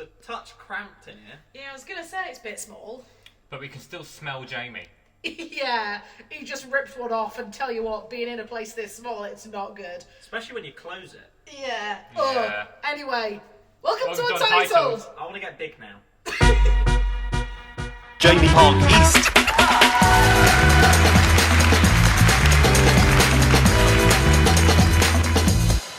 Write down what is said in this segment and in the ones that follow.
a touch cramped in here. Yeah, I was going to say it's a bit small. But we can still smell Jamie. Yeah, he just ripped one off, and tell you what, being in a place this small, it's not good. Especially when you close it. Yeah. Yeah. Anyway, welcome to to Untitled! Untitled. I want to get big now. Jamie Park East.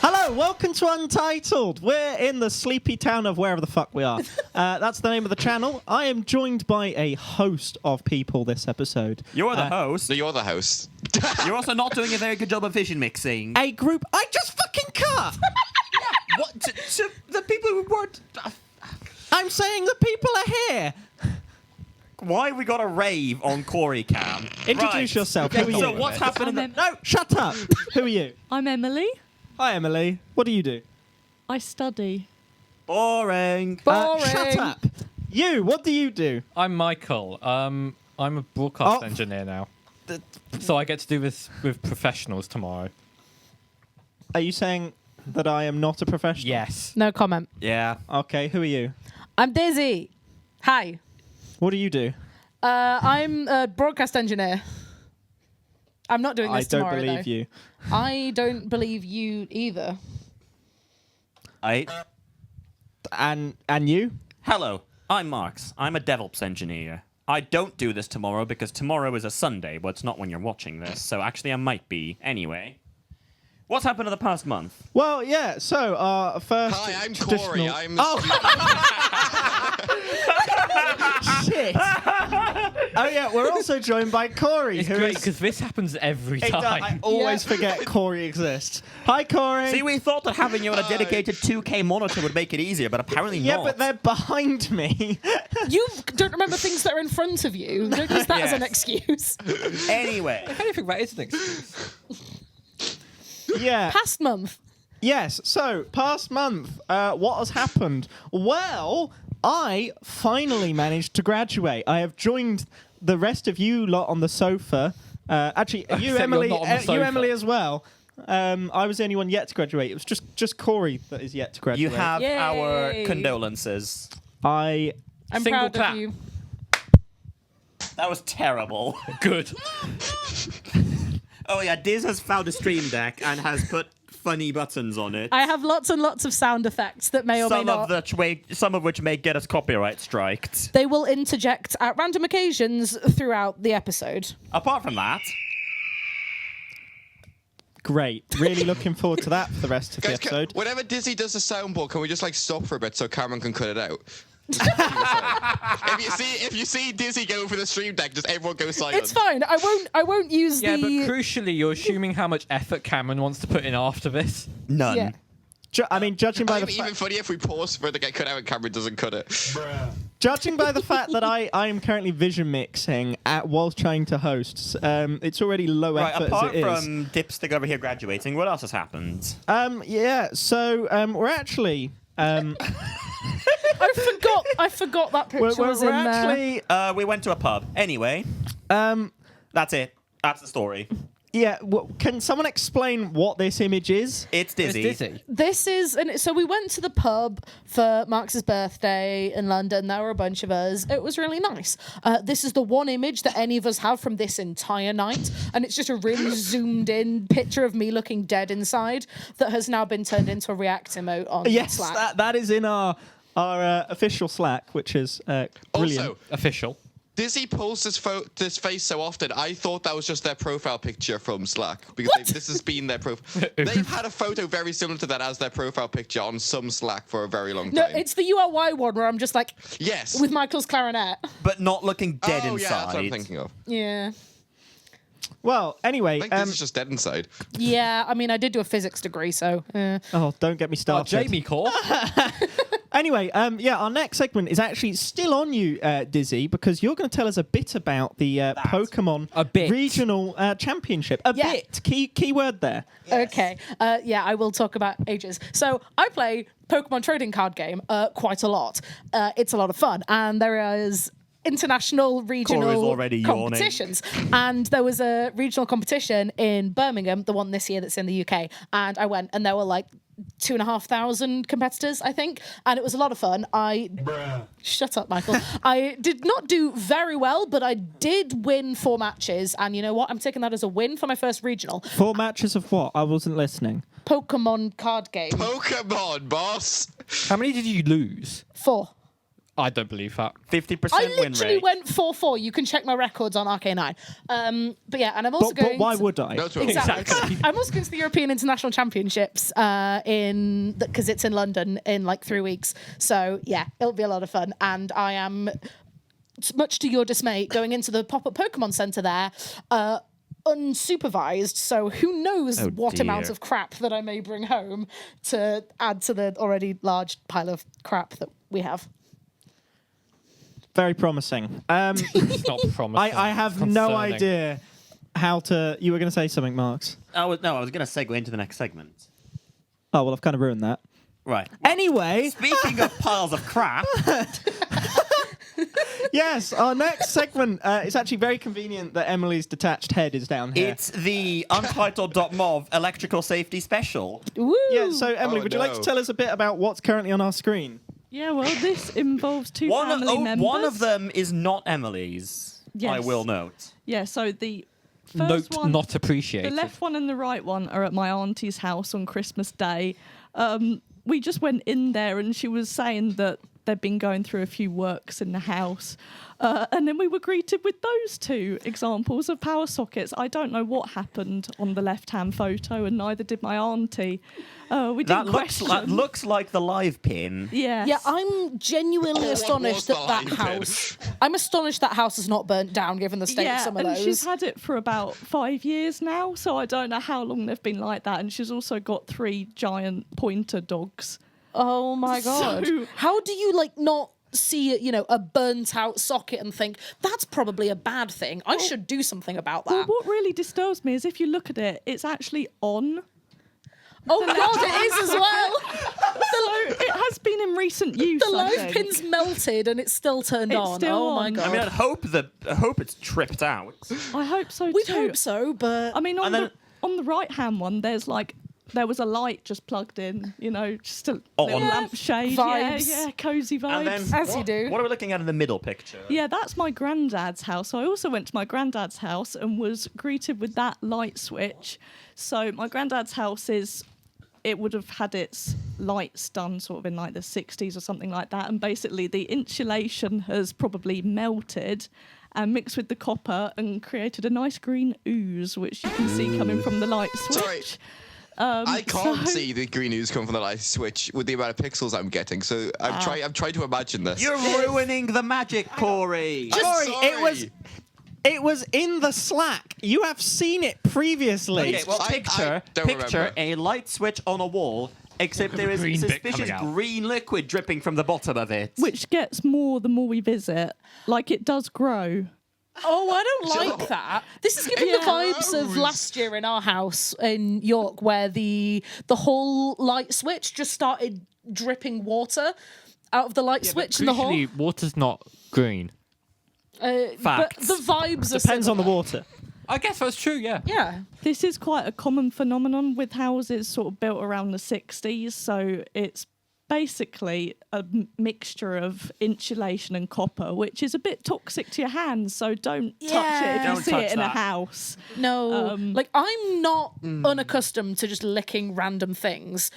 Hello, welcome to Untitled. We're in the sleepy town of wherever the fuck we are. That's the name of the channel. I am joined by a host of people this episode. You're the host. No, you're the host. You're also not doing a very good job of vision mixing. A group... I just fucking cut! What? To the people who weren't... I'm saying the people are here. Why we got a rave on Kory cam? Introduce yourself. Who are you? So what's happening? No, shut up. Who are you? I'm Emily. Hi, Emily. What do you do? I study. Boring. Shut up. You, what do you do? I'm Michael. I'm a broadcast engineer now. So I get to do this with professionals tomorrow. Are you saying that I am not a professional? Yes. No comment. Yeah. Okay, who are you? I'm Daisy. Hi. What do you do? I'm a broadcast engineer. I'm not doing this tomorrow, I don't believe though. you. I don't believe you either. And you? Hello, I'm Marks. I'm a DevOps engineer. I don't do this tomorrow because tomorrow is a Sunday, but it's not when you're watching this, so actually I might be. Anyway. What's happened in the past month? Well, yeah, so our first Hi, I'm traditional... Kory. I'm a student. Shit. Oh, yeah, we're also joined by Kory. It's who great is- because this happens every I time. always forget Kory exists. Hi, Kory. See, we thought that having you on a dedicated 2K monitor would make it easier, but apparently Yeah, not. but they're behind me. You don't remember things that are in front of you. Don't use that as an Yes. excuse. Anyway. If anything, that is an excuse. Yeah. Past month. Yes, so, past month, what has happened? Well, I finally managed to graduate. I have joined the rest of you lot on the sofa. Actually, you, Except Emily, you're not on the sofa. you, Emily, as well. I was the only one yet to graduate. It was just Kory that is yet to graduate. You have Yay. our condolences. I... I'm Single proud clap. of you. That was terrible. Good. Oh yeah, Diz has found a stream deck and has put funny buttons on it. I have lots and lots of sound effects that may or may not. Some of which may get us copyright striked. They will interject at random occasions throughout the episode. Apart from that, Great. Really looking forward to that for the rest of the Guys, episode. whenever Dizzy does a soundboard, can we just like stop for a bit so Cameron can cut it out? if you see Dizzy go for the stream deck, just everyone go silent. It's fine. I won't use Yeah, the. but crucially, you're assuming how much effort Cameron wants to put in after this. none. Yeah. I mean, judging by the Even fact... funnier if we pause for it to get cut out and Cameron doesn't cut it. Judging by the fact that I am currently vision mixing whilst trying to host, it's already low Right, effort apart as it is. from Dipstick over here graduating, what else has happened? Yeah, so we're actually... I forgot that picture we're was in there. actually... We went to a pub. Anyway, that's it. That's the story. Yeah, can someone explain what this image is? It's Dizzy. It's Dizzy. This is, and so we went to the pub for Marx's birthday in London. There were a bunch of us. It was really nice. This is the one image that any of us have from this entire night, and it's just a really zoomed in picture of me looking dead inside that has now been turned into a React emote on Yes, Slack. that is in our official Slack, which is brilliant. Also, Official. Dizzy posts this face so often, I thought that was just their profile picture from Slack. Because this has been their profile. They've had a photo very similar to that as their profile picture on some Slack for a very long No, time. it's the URY one where I'm just like, Yes. with Michael's clarinet. But not looking dead oh, inside. yeah, that's what I'm thinking of. Yeah. Well, anyway... I think this is just dead inside. Yeah, I mean, I did do a physics degree, so... Oh, don't get me Oh, started. Jamie Core. Anyway, yeah, our next segment is actually still on you, Dizzy, because you're going to tell us a bit about the Pokemon regional championship. Yeah. Bit. Key word there. Yes. Okay. Yeah, I will talk about ages. So I play Pokemon trading card game quite a lot. It's a lot of fun. And there is international, regional already yawning. competitions. And there was a regional competition in Birmingham, the one this year that's in the UK. And I went and there were like 2,500 competitors, I think, and it was a lot of fun. Shut up, Michael. I did not do very well, but I did win 4 matches, and you know what? I'm taking that as a win for my first regional. 4 matches of what? I wasn't listening. Pokemon card game. Pokemon, boss. How many did you lose? 4. I don't believe that. 50% I win literally rate. went 4-4. You can check my records on RK9. But yeah, and I'm also But going. why would I? No, Exactly. I'm also going to the European International Championships because it's in London in like 3 weeks. So yeah, it'll be a lot of fun. And I am, much to your dismay, going into the pop-up Pokemon Center there. Unsupervised, so who knows what dear. amount of crap that I may bring home to add to the already large pile of crap that we have. Very promising. It's not promising. I have It's no concerning. idea how to... You were going to say something, Marks. I was going to segue into the next segment. Oh, well, I've kind of ruined that. Right. Anyway, Speaking of piles of crap, yes, our next segment, it's actually very convenient that Emily's detached head is down here. it's the Untitled.mov electrical safety special. Woo! Yeah, so Emily, Oh, would you like to no. tell us a bit about what's currently on our screen? Yeah, well, this involves 2 family members. One of them is not Emily's, I Yes. will note. Yeah, so the first Note one, not appreciated. the left one and the right one are at my auntie's house on Christmas Day. We just went in there and she was saying that they'd been going through a few works in the house. And then we were greeted with those 2 examples of power sockets. I don't know what happened on the left-hand photo, and neither did my auntie. We didn't question. That looks like the live pin. Yes. Yeah, I'm genuinely What astonished was that the line house. I'm astonished that house is not burnt down, given the state of some of and those. she's had it for about 5 years now, so I don't know how long they've been like that. And she's also got 3 giant pointer dogs. Oh my god! So- How do you not see a burnt out socket and think that's probably a bad thing? I should do something about Well, that. what really disturbs me is if you look at it, it's actually on. Oh god, it is as well. So it has been in recent use. The I live think. pin's melted and it's still turned It's on. still Oh my on. god! I mean, I hope it's tripped out. I hope so We'd too. hope so, but I mean, on And then- the right hand one, there was a light just plugged in, just a On. little lampshade. Vibes. Yeah, cozy vibes. And then, As you do. What are we looking at in the middle picture? Yeah, that's my granddad's house. So I also went to my granddad's house and was greeted with that light switch. So my granddad's house it would have had its lights done sort of in like the 60s or something like that. And basically the insulation has probably melted and mixed with the copper and created a nice green ooze, which you can see coming from the light switch. Sorry. I can't so- see the green ooze come from the light switch with the amount of pixels I'm getting, so I'm trying to imagine this. You're ruining the magic, Kory. Sorry, sorry. it was in the Slack. You have seen it previously. Okay, well, I picture don't picture remember. a light switch on a wall, except there is green bit suspicious coming out. green liquid dripping from the bottom of it. Which gets more the more we visit. Like it does grow. oh, I don't like that. This is giving the vibes of last year in our house in York, where the whole light switch just started dripping water out of the light switch in the hall. Crucially, water's not green. But Facts. the vibes are Depends on the similar. water. I guess that's true, yeah. Yeah. This is quite a common phenomenon with houses sort of built around the 60s. So it's basically a mixture of insulation and copper, which is a bit toxic to your hands. So don't touch it if you Don't see touch it in a that. house. No. I'm not unaccustomed to just licking random things.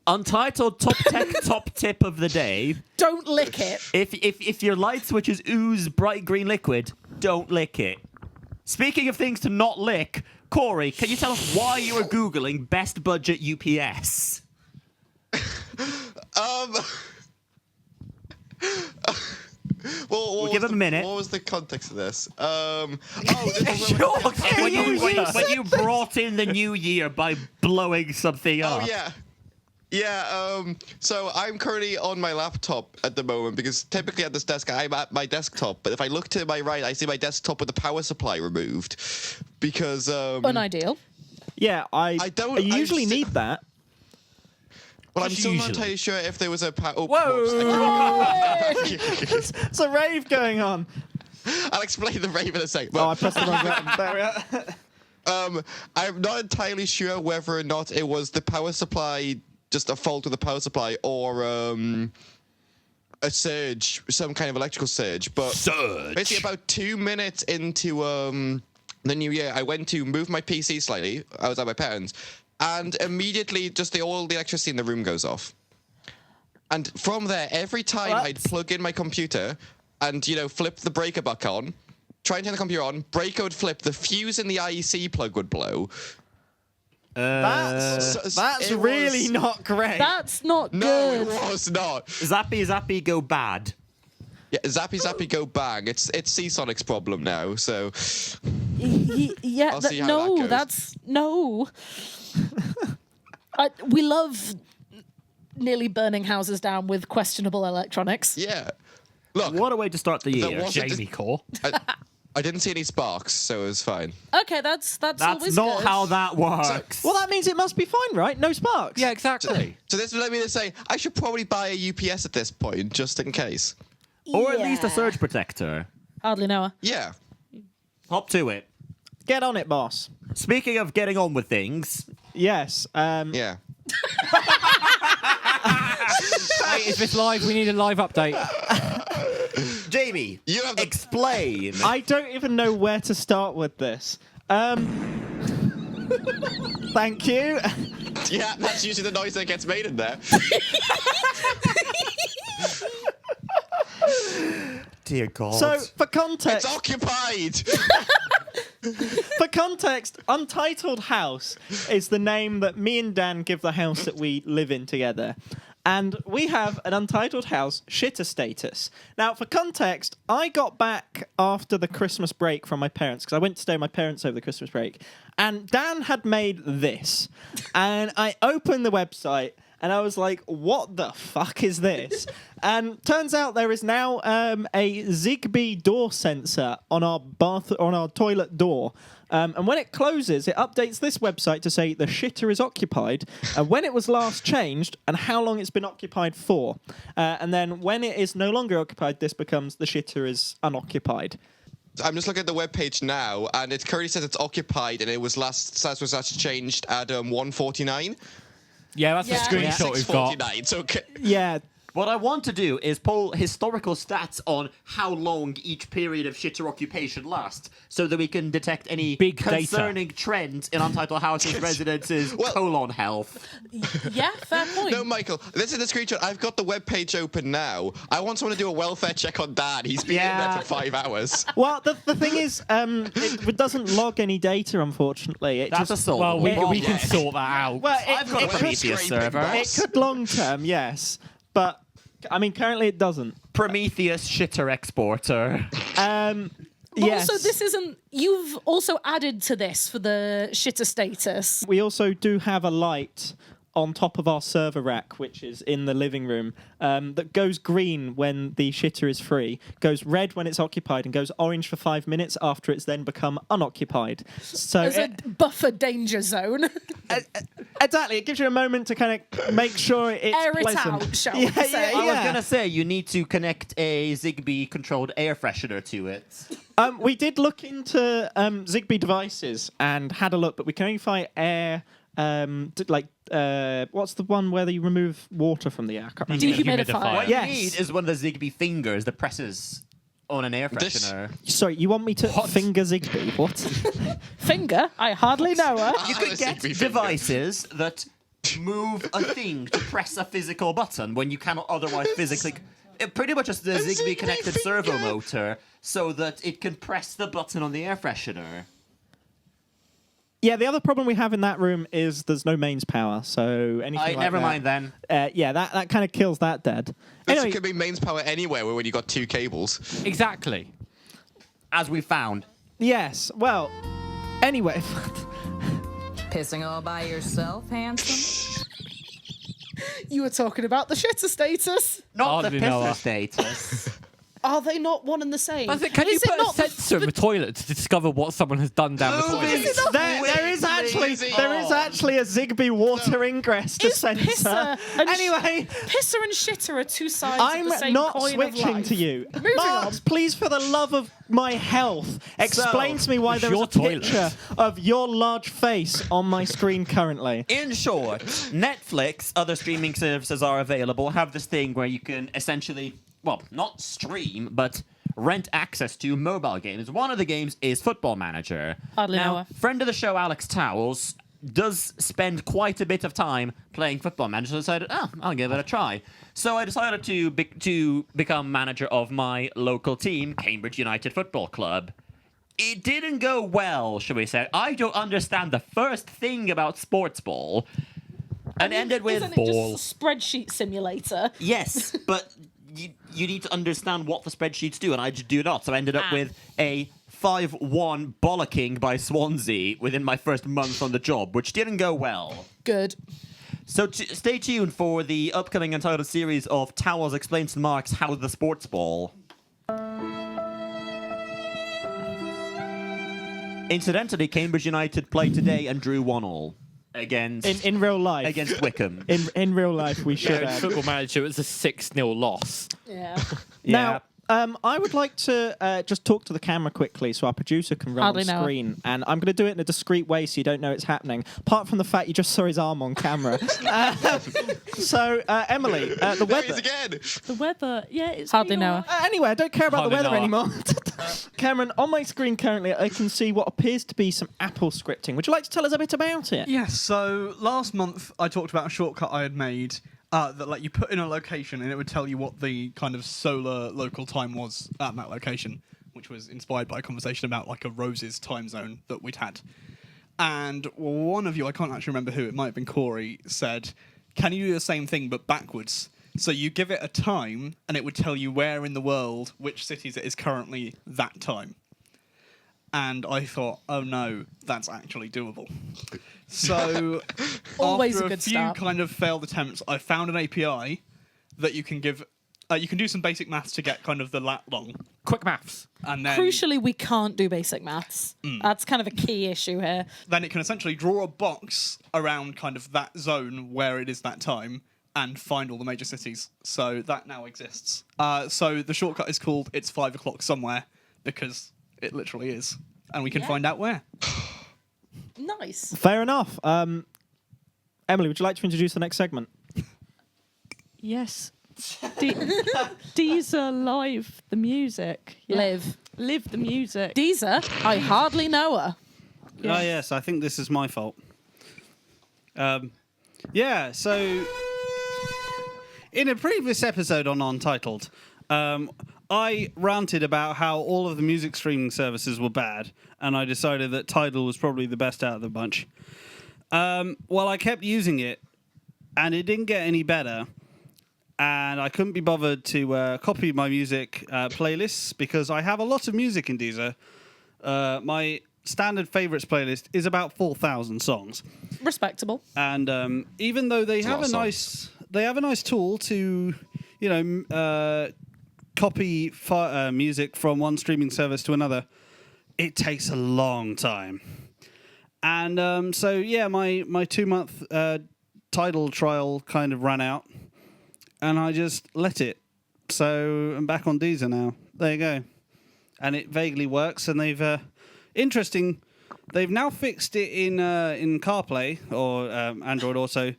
Untitled top tip of the day. Don't lick it. If your light switches ooze bright green liquid, don't lick it. Speaking of things to not lick, Kory, can you tell us why you were Googling best budget UPS? Well, We'll give him a minute. What was the context of this? This was when you brought in the new year by blowing something up. Oh yeah. Yeah, so I'm currently on my laptop at the moment because typically at this desk I'm at my desktop, but if I look to my right I see my desktop with the power supply removed because Unideal. Yeah, I don't- usually I'm need that. well, I'm still not usually. entirely sure if there was a Whoa! It's a rave going on. I'll explain the rave in a second. Oh, I But, pressed the wrong button. There we are. I'm not entirely sure whether or not it was the power supply just a fault with the power supply or a surge, some kind of electrical surge. But basically, about 2 minutes into the new year, I went to move my PC slightly. I was at my parents', and immediately, just all the electricity in the room goes off. And from there, every time I'd plug in my computer and, flip the breaker back on, try and turn the computer on, breaker would flip, the fuse in the IEC plug would blow. That's really not great. That's not No, good. it was not. Zappy go bad. Yeah, zappy go bang. It's Seasonic's problem now, so... Yeah, I'll see how that goes. that's no. We love nearly burning houses down with questionable electronics. Yeah. Look, What a way to start the there year. wasn't Jamie Core. I didn't see any sparks, so it was fine. Okay, that's That's always not good. how that works. Well, that means it must be fine, right? No sparks. Yeah, exactly. So this led me to say, I should probably buy a UPS at this point, just in case. Or at least a Yeah. surge protector. Hardly know her. Yeah. Hop to it. Get on it, boss. Speaking of getting on with things, Yes. Yeah. Hey, is this live? We need a live update. Jamie, You have the... explain. I don't even know where to start with this. Thank you. Yeah, that's usually the noise that gets made in there. Dear God. So, for It's context, occupied! Untitled House is the name that me and Dan give the house that we live in together. And we have an Untitled House shitter status. Now, for context, I got back after the Christmas break from my parents, because I went to stay with my parents over the Christmas break, and Dan had made this. And I opened the website, and I was like, what the fuck is this? And turns out there is now a Zigbee door sensor on our toilet door. And when it closes, it updates this website to say the shitter is occupied, and when it was last changed, and how long it's been occupied for. And then when it is no longer occupied, this becomes the shitter is unoccupied. I'm just looking at the webpage now, and it currently says it's occupied, and it was last changed at 1:49. Yeah, that's Yeah. the screenshot we've got. 6:49. So Yeah. What I want to do is pull historical stats on how long each period of shitter occupation lasts, so that we can detect any Big data. concerning trends in Untitled Houses residences' colon health. Yeah, fair point. no, Michael, this is the screenshot. I've got the webpage open now. I want someone to do a welfare check on Dad. He's been in Yeah. there for 5 hours. Well, the thing is, it doesn't log any data, unfortunately. It That's just, a solve. Well, we can sort that out. well, I've got a it could, Prometheus server. it could long term, yes, but I mean, currently it doesn't. Prometheus shitter exporter. But Yes. also, this isn't. You've also added to this for the shitter status. We also do have a light on top of our server rack, which is in the living room, that goes green when the shitter is free, goes red when it's occupied, and goes orange for 5 minutes after it's then become unoccupied. So As a buffer danger zone. exactly, it gives you a moment to kind of make sure it's Air it pleasant. out, shall we Yeah, say. I was gonna say you need to connect a Zigbee-controlled air freshener to it. We did look into Zigbee devices and had a look, but we can only find air. What's the one where you remove water from the air? I can't remember. Dehumidifier. What Yes. you need is one of the Zigbee fingers that presses on an air freshener. Sorry, you want me to finger Zigbee? What? Finger? I hardly know her. You Ah, could the get Zigbee finger. devices that move a thing to press a physical button when you cannot otherwise physically. Pretty much just a Zigbee connected servo motor so that it can press the button on the air freshener. Yeah, the other problem we have in that room is there's no mains power, so anything like Never that, mind then. Yeah, that kind of kills that dead. This Anyway, could be mains power anywhere when you got 2 cables. Exactly. As we found. yes, well, anyway. Pissing all by yourself, handsome? You were talking about the shitter status. Not the Hardly know pisser her. status. Are they not one and the same? Can you Is it put a not the- sensor in the toilet to discover what someone has done down the toilet? There is actually a Zigbee water ingress to Is censor. pisser and Anyway, pisser and shitter are two sides of the I'm same not coin of switching life. to you. Moving Marks, on. please, for the love of my health, explain to me why It's there is your a toilet. picture of your large face on my screen currently. In short, Netflix, other streaming services are available, have this thing where you can essentially, well, not stream, but rent access to mobile games. One of the games is Football Manager. Hardly know now, her. friend of the show, Alex Towles, does spend quite a bit of time playing Football Manager, so I decided, I'll give it a try. So I decided to become manager of my local team, Cambridge United Football Club. It didn't go well, shall we say. I don't understand the first thing about sports ball. And ended with Isn't it just a spreadsheet simulator? yes, but you need to understand what the spreadsheets do, and I just do not. So I ended up with a 5-1 bollocking by Swansea within my first month on the job, which didn't go well. Good. So stay tuned for the upcoming Untitled series of Towels Explains to Marks How the Sports Ball. Incidentally, Cambridge United played today and drew 1-1 against In real life. against Wickham. In real life, we should In add. Football Manager, it was a 6-0 loss. Yeah. Now, I would like to just talk to the camera quickly so our producer can run Hardly on know her. screen. And I'm going to do it in a discreet way so you don't know it's happening, apart from the fact you just saw his arm on camera. Emily, the There weather. he is again. The weather, yeah, it's Hardly been know all her. right. Anyway, I don't care about the Hardly weather know. anymore. Cameron, on my screen currently, I can see what appears to be some Apple scripting. Would you like to tell us a bit about it? Yes, so last month I talked about a shortcut I had made that let you put in a location and it would tell you what the kind of solar local time was at that location, which was inspired by a conversation about like a Rose's time zone that we'd had. And one of you, I can't actually remember who, it might have been Kory, said, can you do the same thing but backwards? So you give it a time and it would tell you where in the world, which cities it is currently that time. And I thought, oh no, that's actually doable. So Always after a good few start. kind of failed attempts, I found an API that you can give. You can do some basic maths to get kind of the lat long, Quick maths. and then Crucially, we can't do basic maths. That's kind of a key issue here. then it can essentially draw a box around kind of that zone where it is that time and find all the major cities. So that now exists. So the shortcut is called "It's 5 o'clock somewhere" because it literally is, and we can find out where. Nice. Fair enough. Emily, would you like to introduce the next segment? Yes. Deezer Live the music. Yeah. Live the music. Deezer, I hardly know her. Oh, yes, I think this is my fault. Yeah, so in a previous episode on Untitled, I ranted about how all of the music streaming services were bad, and I decided that Tidal was probably the best out of the bunch. Well, I kept using it, and it didn't get any better, and I couldn't be bothered to copy my music playlists because I have a lot of music in Deezer. My standard favorites playlist is about 4,000 songs. Respectable. And even though they have a nice tool to, copy music from one streaming service to another, it takes a long time. And my 2-month Tidal trial kind of ran out, and I just let it. So I'm back on Deezer now. There you go. And it vaguely works, and they've now fixed it in CarPlay or Android Auto.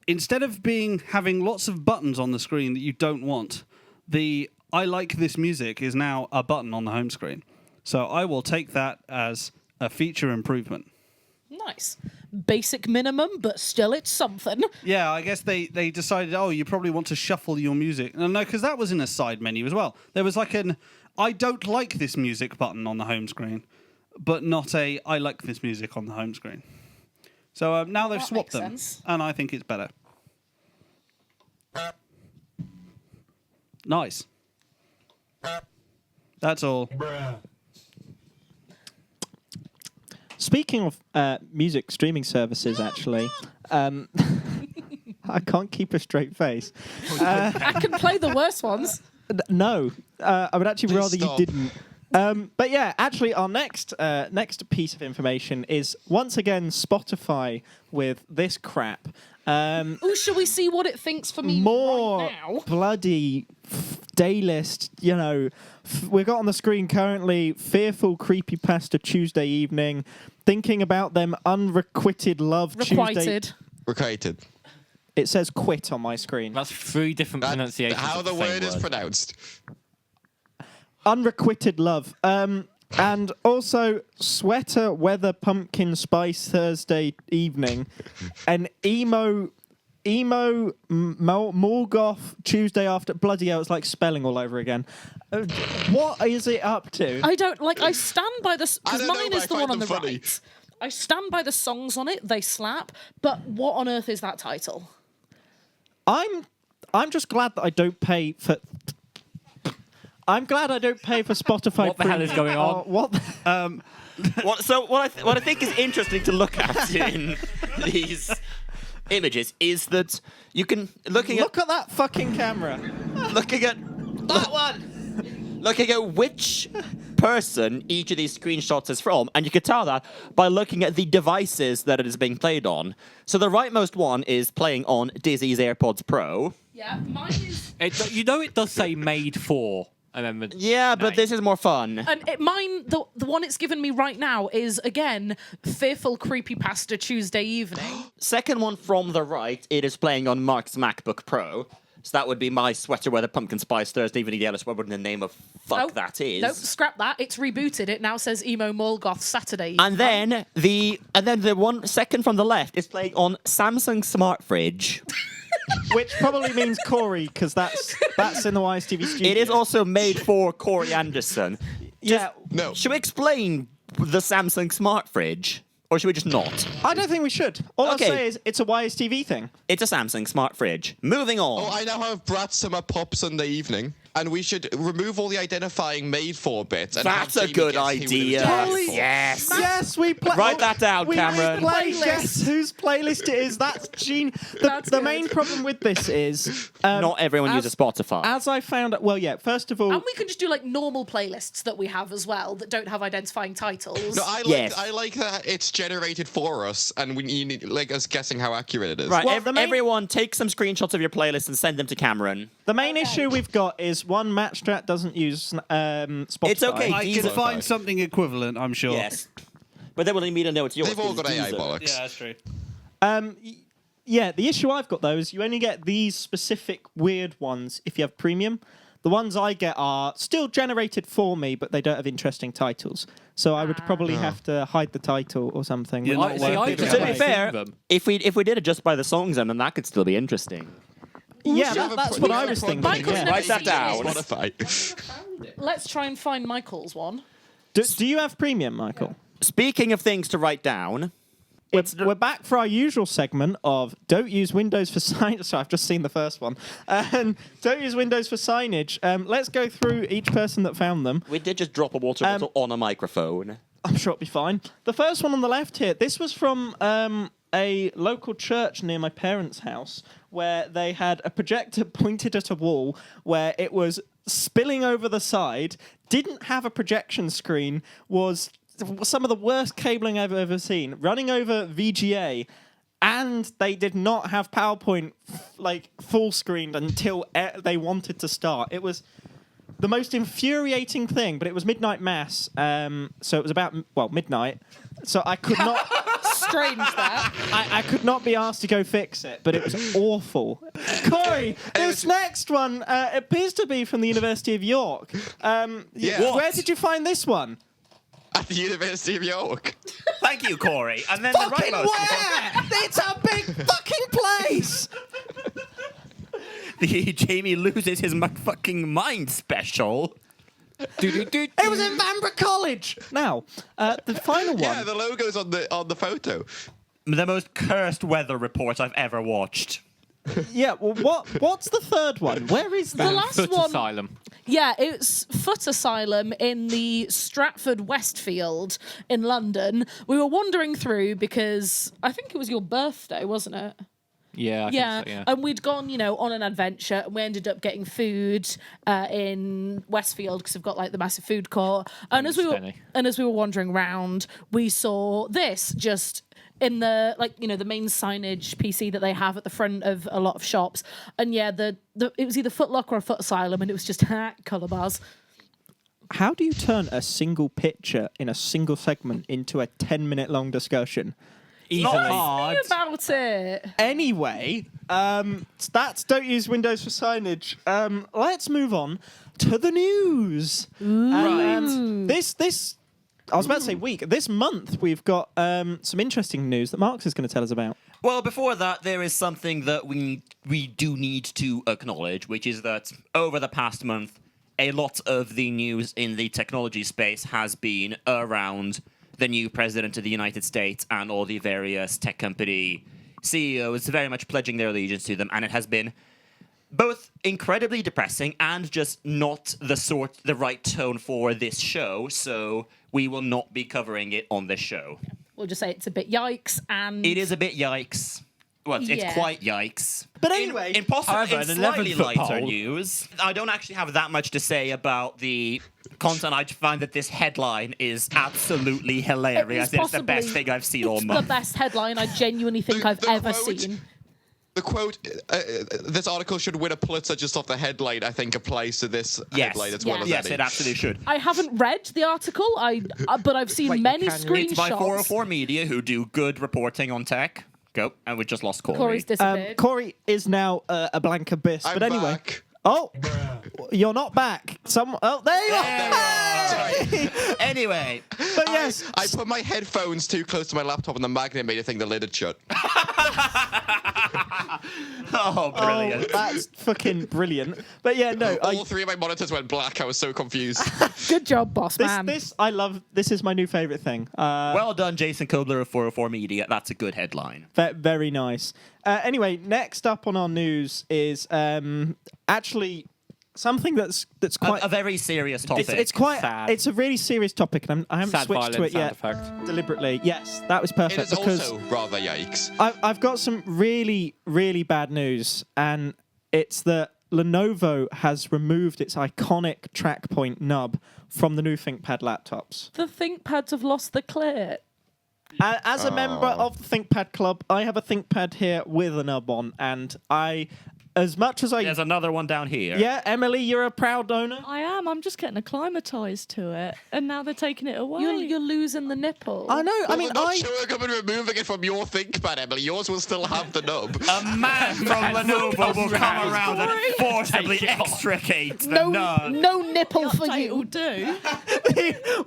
Instead of having lots of buttons on the screen that you don't want, the I like this music is now a button on the home screen. So I will take that as a feature improvement. Nice. Basic minimum, but still it's something. Yeah, I guess they decided, you probably want to shuffle your music. No, because that was in a side menu as well. There was like an I don't like this music button on the home screen, but not a I like this music on the home screen. So now they've That swapped makes them, sense. and I think it's better. Nice. That's all. Speaking of music streaming services, actually, I can't keep a straight face. I can play the worst ones. No, I would actually Please rather stop. you didn't. But yeah, actually, our next piece of information is once again Spotify with this crap. Oh, shall we see what it thinks for me More right now? bloody daylist. We've got on the screen currently fearful creepypasta Tuesday evening, thinking about them unrequited love Tuesday. Requited. Requited. It says quit on my screen. That's 3 different pronunciations. How of the same word is pronounced. Unrequited love. And also sweater weather pumpkin spice Thursday evening, and emo Morgoth Tuesday after. Bloody hell, it's like spelling all over again. What is it up to? I don't like. I stand by the because don't know, mine but is I the find one on them the funny. right. I stand by the songs on it. They slap. But what on earth is that title? I'm just glad that I don't pay for. I'm glad I don't pay for Spotify. What the hell is going on? What What I think is interesting to look at in these images is that you can Look at that fucking camera. looking at that one, looking at which person each of these screenshots is from, and you can tell that by looking at the devices that it is being played on. So the rightmost one is playing on Dizzy's AirPods Pro. Yeah, mine is. It does say made for. And then Yeah, but this is more fun. And mine, the one it's given me right now is again fearful creepypasta Tuesday evening. Second one from the right, it is playing on Mark's MacBook Pro. So that would be my sweater weather pumpkin spice Thursday evening yellow. What would the name of fuck that is? Nope, scrap that. It's rebooted. It now says emo Morgoth Saturday evening. And then the one second from the left is playing on Samsung Smart Fridge. Which probably means Kory, because that's in the YSTV studio. It is also made for Kory Anderson. Yeah. No. Should we explain the Samsung Smart Fridge? Or should we just not? I don't think we should. All Okay. I'll say is it's a YSTV thing. It's a Samsung Smart Fridge. Moving on. Oh, I now have Brat Summer Pop Sunday evening, and we should remove all the identifying made for bits. And That's have a Jamie good guess who it was idea. made for. Yes. Yes, we play. Write that down, we Cameron. play guess whose playlist it is. That's genius. The main problem with this is Not everyone uses Spotify. As I found out, well, yeah. First of all, And we can just do like normal playlists that we have as well that don't have identifying titles. No, Yes. I like that it's generated for us, and you need like us guessing how accurate it is. Right, Well, the main- everyone take some screenshots of your playlist and send them to Cameron. the main issue we've got is one Matchstrat doesn't use Spotify. It's okay. I Deezer. can find something equivalent, I'm sure. Yes. But they will need me to know it's yours. They've all 'cause got AI Deezer. bollocks. Yeah, that's true. Yeah, the issue I've got though is you only get these specific weird ones if you have premium. The ones I get are still generated for me, but they don't have interesting titles. So I would probably have to hide the title or something. You're not worth it. To be fair, if we did it just by the songs, then that could still be interesting. Yeah, Have a that's pro- what I have a was pro- thinking. Michael's Yeah. never Write that seen down. it. Spotify. Let's try and find Michael's one. Do you have premium, Michael? Speaking of things to write down, We're back for our usual segment of don't use Windows for signage. So I've just seen the first one. Don't use Windows for signage. Let's go through each person that found them. we did just drop a water bottle on a microphone. I'm sure it'll be fine. The first one on the left here, this was from a local church near my parents' house where they had a projector pointed at a wall where it was spilling over the side, didn't have a projection screen, was some of the worst cabling I've ever seen, running over VGA, and they did not have PowerPoint like full screened until they wanted to start. It was the most infuriating thing, but it was midnight mass, so it was about midnight. So I could not. Strange that. I could not be asked to go fix it, but it was awful. Kory, this next one appears to be from the University of York. Yeah. Where did you find this one? At the University of York. Thank you, Kory. And then Fucking where? It's a big fucking place. the Jamie loses his fucking mind special. It was in Vanbrugh College. Now, the final one. Yeah, the logo's on the photo. The most cursed weather report I've ever watched. Yeah, well, what's the third one? Where is that? The last Foot one. Asylum. Yeah, it's Foot Asylum in the Stratford Westfield in London. We were wandering through because I think it was your birthday, wasn't it? Yeah, I think so, yeah. And we'd gone, on an adventure, and we ended up getting food in Westfield because we've got like the massive food court. And as we were wandering around, we saw this just in the the main signage PC that they have at the front of a lot of shops. And yeah, it was either Foot Locker or Foot Asylum, and it was just colour bars. How do you turn a single picture in a single segment into a 10-minute long discussion? Easily. Not hard. About it. Anyway, that's don't use Windows for signage. Let's move on to the news. And, this I was about to say week. This month we've got some interesting news that Marx is going to tell us about. Well, before that, there is something that we do need to acknowledge, which is that over the past month, a lot of the news in the technology space has been around the new president of the United States and all the various tech company CEOs very much pledging their allegiance to them, and it has been both incredibly depressing and just not the right tone for this show, so we will not be covering it on this show. We'll just say it's a bit yikes, and... It is a bit yikes. Well, it's quite yikes. But anyway, in slightly lighter news, I don't actually have that much to say about the content. I find that this headline is absolutely hilarious. It's the best thing I've seen all month. The best headline I genuinely think I've ever seen. The quote, this article should win a Pulitzer just off the headline, I think applies to this headline as well as Yes, any. it absolutely should. I haven't read the article, but I've seen many screenshots. It's by 404 Media, who do good reporting on tech. Go. And we just lost Kory. Kory's disappeared. Kory is now a blank abyss. I'm but anyway. back. Oh, you're not back. There you are. Anyway. But yes. I put my headphones too close to my laptop and the magnet made it think the lid had shut. Oh, brilliant. Oh, that's fucking brilliant. But yeah, no. All three of my monitors went black. I was so confused. Good job, boss man. I love. This is my new favourite thing. Well done, Jason Kobler of 404 Media. That's a good headline. Very nice. Anyway, next up on our news is actually something that's quite a very serious topic. It's quite sad. It's a really serious topic, and I haven't Sad switched to it yet deliberately. Yes, that was perfect. It is because also rather yikes. I've got some really, really bad news, and it's that Lenovo has removed its iconic TrackPoint nub from the new ThinkPad laptops. The ThinkPads have lost the clip. As a member of the ThinkPad Club, I have a ThinkPad here with a nub on, and as much as There's another one down here. Yeah, Emily, you're a proud owner? I am. I'm just getting acclimatised to it, and now they're taking it away. You're losing the nipple. I know. Well, I'm not sure I'm removing it from your ThinkPad, Emily. Yours will still have the nub. A man from Lenovo will come around and forcibly extricate the nub. No nipple for Update you. will do.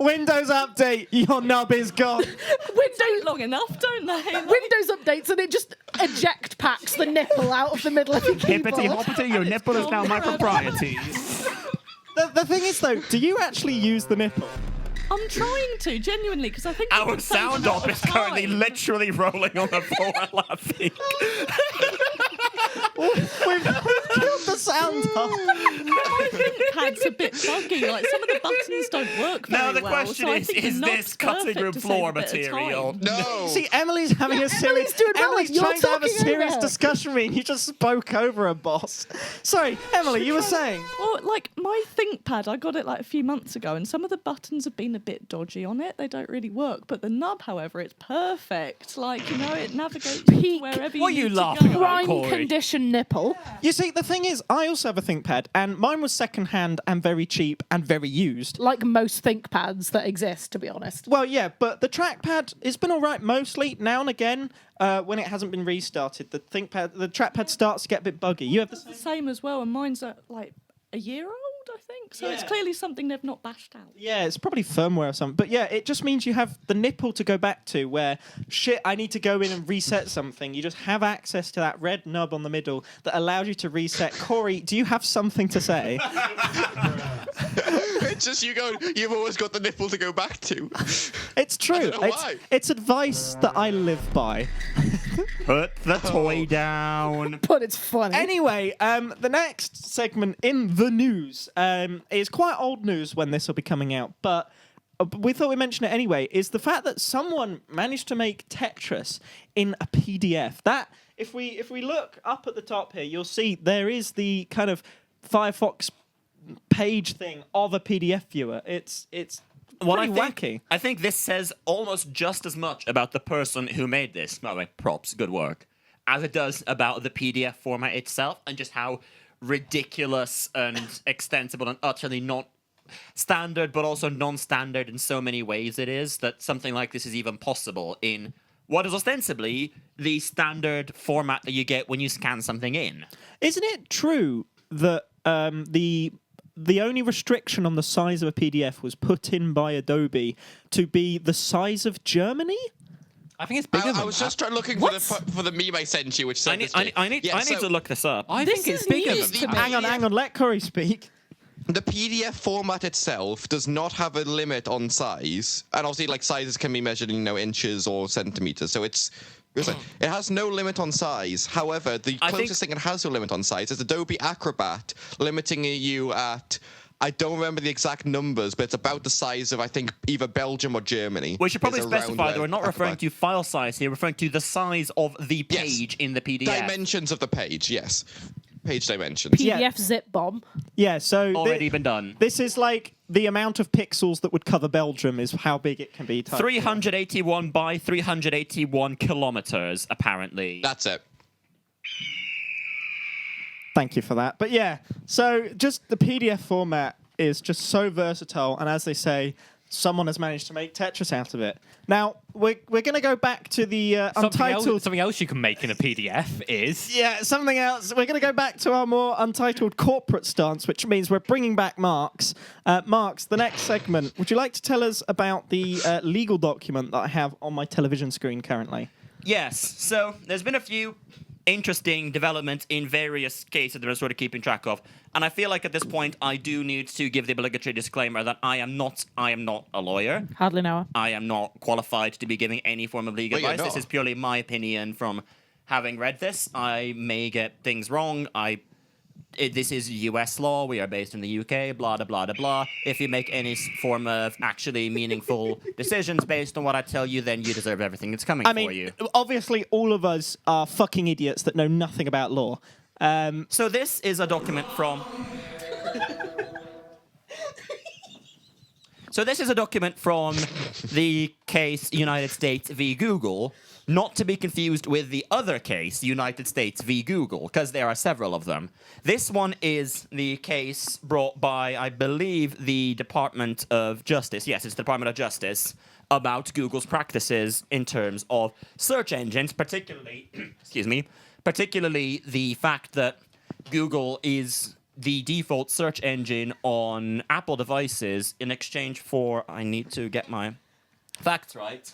Windows update, your nub is gone. Windows long enough, don't they? Windows updates and it just eject packs the nipple out of the middle of your keyboard. Hippity hoppity, your nipple is now my propriety. The thing is, though, do you actually use the nipple? I'm trying to, genuinely, because I think it Our would save a sound lot op of is currently time. literally rolling on the floor laughing. We've killed the sound op. My ThinkPad's a bit buggy. Like, some of the buttons don't work very Now the well. question so I is think the this nub's cutting perfect room to save floor a bit of material? time. No. See, Emily's having a serious. doing well, Emily's you're trying to have a talking serious over. discussion with me, and you just spoke over her boss. Sorry, Emily, you were saying. Well, like, my ThinkPad, I got it like a few months ago, and some of the buttons have been a bit dodgy on it. They don't really work. But the nub, however, it's perfect. Like, it navigates Peak. wherever What are you you need to laughing go. about? Prime Kory. condition nipple. You see, the thing is, I also have a ThinkPad, and mine was second-hand and very cheap and very used. Like most ThinkPads that exist, to be honest. Well, yeah, but the trackpad, it's been all right mostly. Now and again, when it hasn't been restarted, the trackpad starts to get a bit buggy. You have the same? Same as well, and mine's like a year old, I think. So it's clearly something they've not bashed out. Yeah, it's probably firmware or something. But yeah, it just means you have the nipple to go back to where, shit, I need to go in and reset something. You just have access to that red nub on the middle that allows you to reset. Kory, do you have something to say? It's just you go, you've always got the nipple to go back to. It's true. I don't know why. It's advice that I live by. Put the toy down. But it's funny. Anyway, the next segment in the news is quite old news when this will be coming out, but we thought we'd mention it anyway, is the fact that someone managed to make Tetris in a PDF. That if we look up at the top here, you'll see there is the kind of Firefox page thing of a PDF viewer. It's pretty wacky. I think this says almost just as much about the person who made this. By the way, props, good work, as it does about the PDF format itself and just how ridiculous and extensible and utterly not standard, but also non-standard in so many ways it is that something like this is even possible in what is ostensibly the standard format that you get when you scan something in. Isn't it true that the only restriction on the size of a PDF was put in by Adobe to be the size of Germany? I think it's bigger than I was just looking for the meme I sent you, which said I need to look this up. I think it's bigger than that. Hang on, let Kory speak. The PDF format itself does not have a limit on size, and obviously, like, sizes can be measured in inches or centimeters. So it has no limit on size. However, the closest thing it has to a limit on size is Adobe Acrobat, limiting you at, I don't remember the exact numbers, but it's about the size of, I think, either Belgium or Germany. We should probably specify that we're not referring to file size here, we're referring to the size of the page in the PDF. Dimensions of the page, yes. Page dimensions. PDF zip bomb. Yeah, so already been done. This is like the amount of pixels that would cover Belgium is how big it can be. 381 by 381 kilometers, apparently. That's it. Thank you for that. But yeah, so just the PDF format is just so versatile, and as they say, someone has managed to make Tetris out of it. Now, we're going to go back to the Untitled... Something else you can make in a PDF is... Yeah, something else. We're going to go back to our more Untitled corporate stance, which means we're bringing back Marks. Marks, the next segment, would you like to tell us about the legal document that I have on my television screen currently? Yes, so there's been a few interesting developments in various cases that I'm sort of keeping track of. And I feel like at this point, I do need to give the obligatory disclaimer that I am not a lawyer. Hardly know. I am not qualified to be giving any form of legal advice. This is purely my opinion from having read this. I may get things wrong. This is US law. We are based in the UK, blah, blah, blah, blah, blah. If you make any form of actually meaningful decisions based on what I tell you, then you deserve everything that's coming for you. Obviously, all of us are fucking idiots that know nothing about law. So this is a document from... So this is a document from the case United States v. Google, not to be confused with the other case, United States v. Google, because there are several of them. This one is the case brought by, I believe, the Department of Justice. Yes, it's the Department of Justice about Google's practices in terms of search engines, particularly, particularly the fact that Google is the default search engine on Apple devices in exchange for, I need to get my facts right,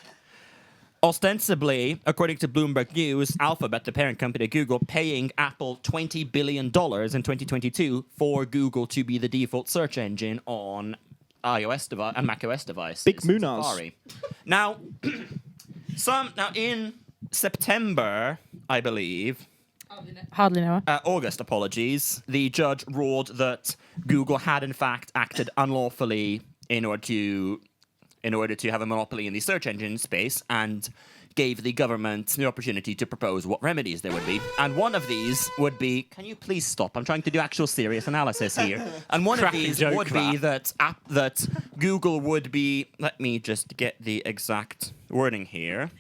ostensibly, according to Bloomberg News, Alphabet, the parent company of Google, paying Apple $20 billion in 2022 for Google to be the default search engine on iOS and macOS devices. Big Munas. Safari. Now, in September, I believe... Hardly know. August, apologies. The judge ruled that Google had, in fact, acted unlawfully in order to have a monopoly in the search engine space and gave the government the opportunity to propose what remedies there would be. And one of these would be... Can you please stop? I'm trying to do actual serious analysis here. And one of these would be that Google would be... Let me just get the exact wording here.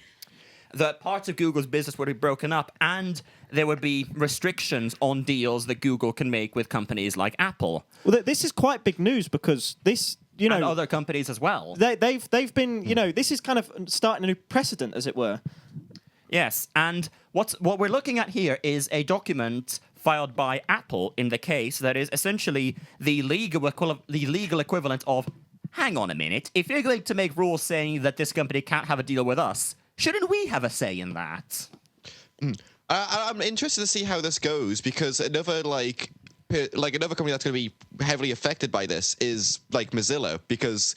That parts of Google's business would be broken up, and there would be restrictions on deals that Google can make with companies like Apple. Well, this is quite big news because this, and other companies as well. They've been, this is kind of starting a new precedent, as it were. Yes, and what we're looking at here is a document filed by Apple in the case that is essentially the legal equivalent of, hang on a minute, if you're going to make rules saying that this company can't have a deal with us, shouldn't we have a say in that? I'm interested to see how this goes because another another company that's going to be heavily affected by this is like Mozilla, because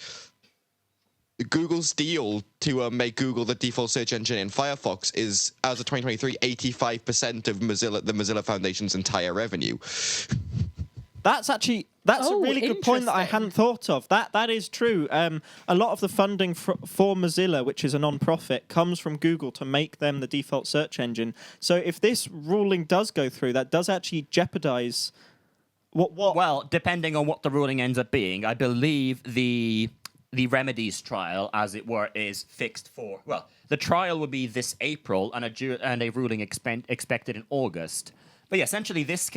Google's deal to make Google the default search engine in Firefox is, as of 2023, 85% of the Mozilla Foundation's entire revenue. That's a really good point that I hadn't thought of. That is true. A lot of the funding for Mozilla, which is a non-profit, comes from Google to make them the default search engine. So if this ruling does go through, that does actually jeopardize what? Well, depending on what the ruling ends up being, I believe the remedies trial, as it were, is fixed for. Well, the trial will be this April, and a ruling expected in August. But yeah, essentially, this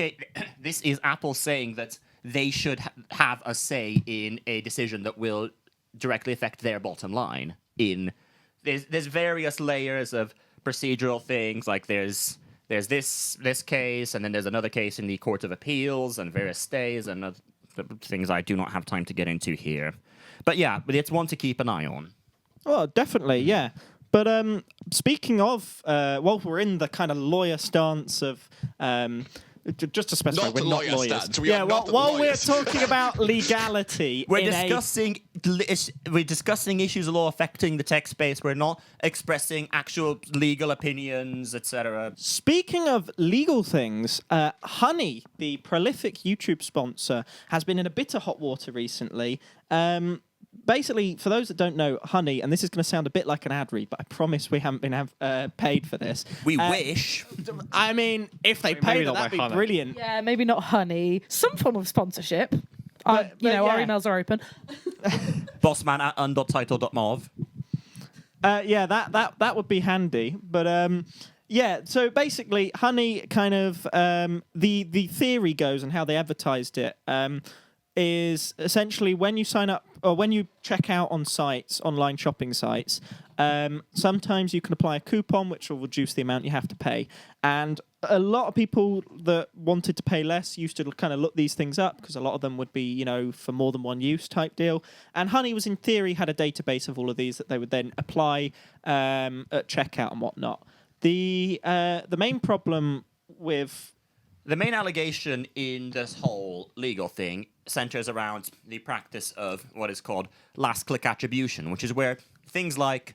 is Apple saying that they should have a say in a decision that will directly affect their bottom line. There's various layers of procedural things, like there's this case, and then there's another case in the Court of Appeals, and various stays, and other things I do not have time to get into here. But yeah, it's one to keep an eye on. Oh, definitely, yeah. But speaking of, while we're in the kind of lawyer stance of, just to specify, Not we're the not lawyer lawyers. stance. We are not the while lawyers. we're talking about legality, We're discussing issues of law affecting the tech space. We're not expressing actual legal opinions, etc. Speaking of legal things, Honey, the prolific YouTube sponsor, has been in a bit of hot water recently. Basically, for those that don't know, Honey, and this is going to sound a bit like an ad read, but I promise we haven't been paid for this. We wish. I mean, if they Maybe paid, not that'd by be Honey. brilliant. Yeah, maybe not Honey. Some form of sponsorship. But Our yeah. emails are open. Bossman at Untitled.mov. Yeah, that would be handy. But yeah, so basically, Honey kind of the theory goes and how they advertised it is essentially when you sign up or when you check out on sites, online shopping sites, sometimes you can apply a coupon which will reduce the amount you have to pay. And a lot of people that wanted to pay less used to kind of look these things up because a lot of them would be, for more than one use type deal. And Honey was in theory had a database of all of these that they would then apply at checkout and whatnot. The main problem with The main allegation in this whole legal thing centers around the practice of what is called last click attribution, which is where things like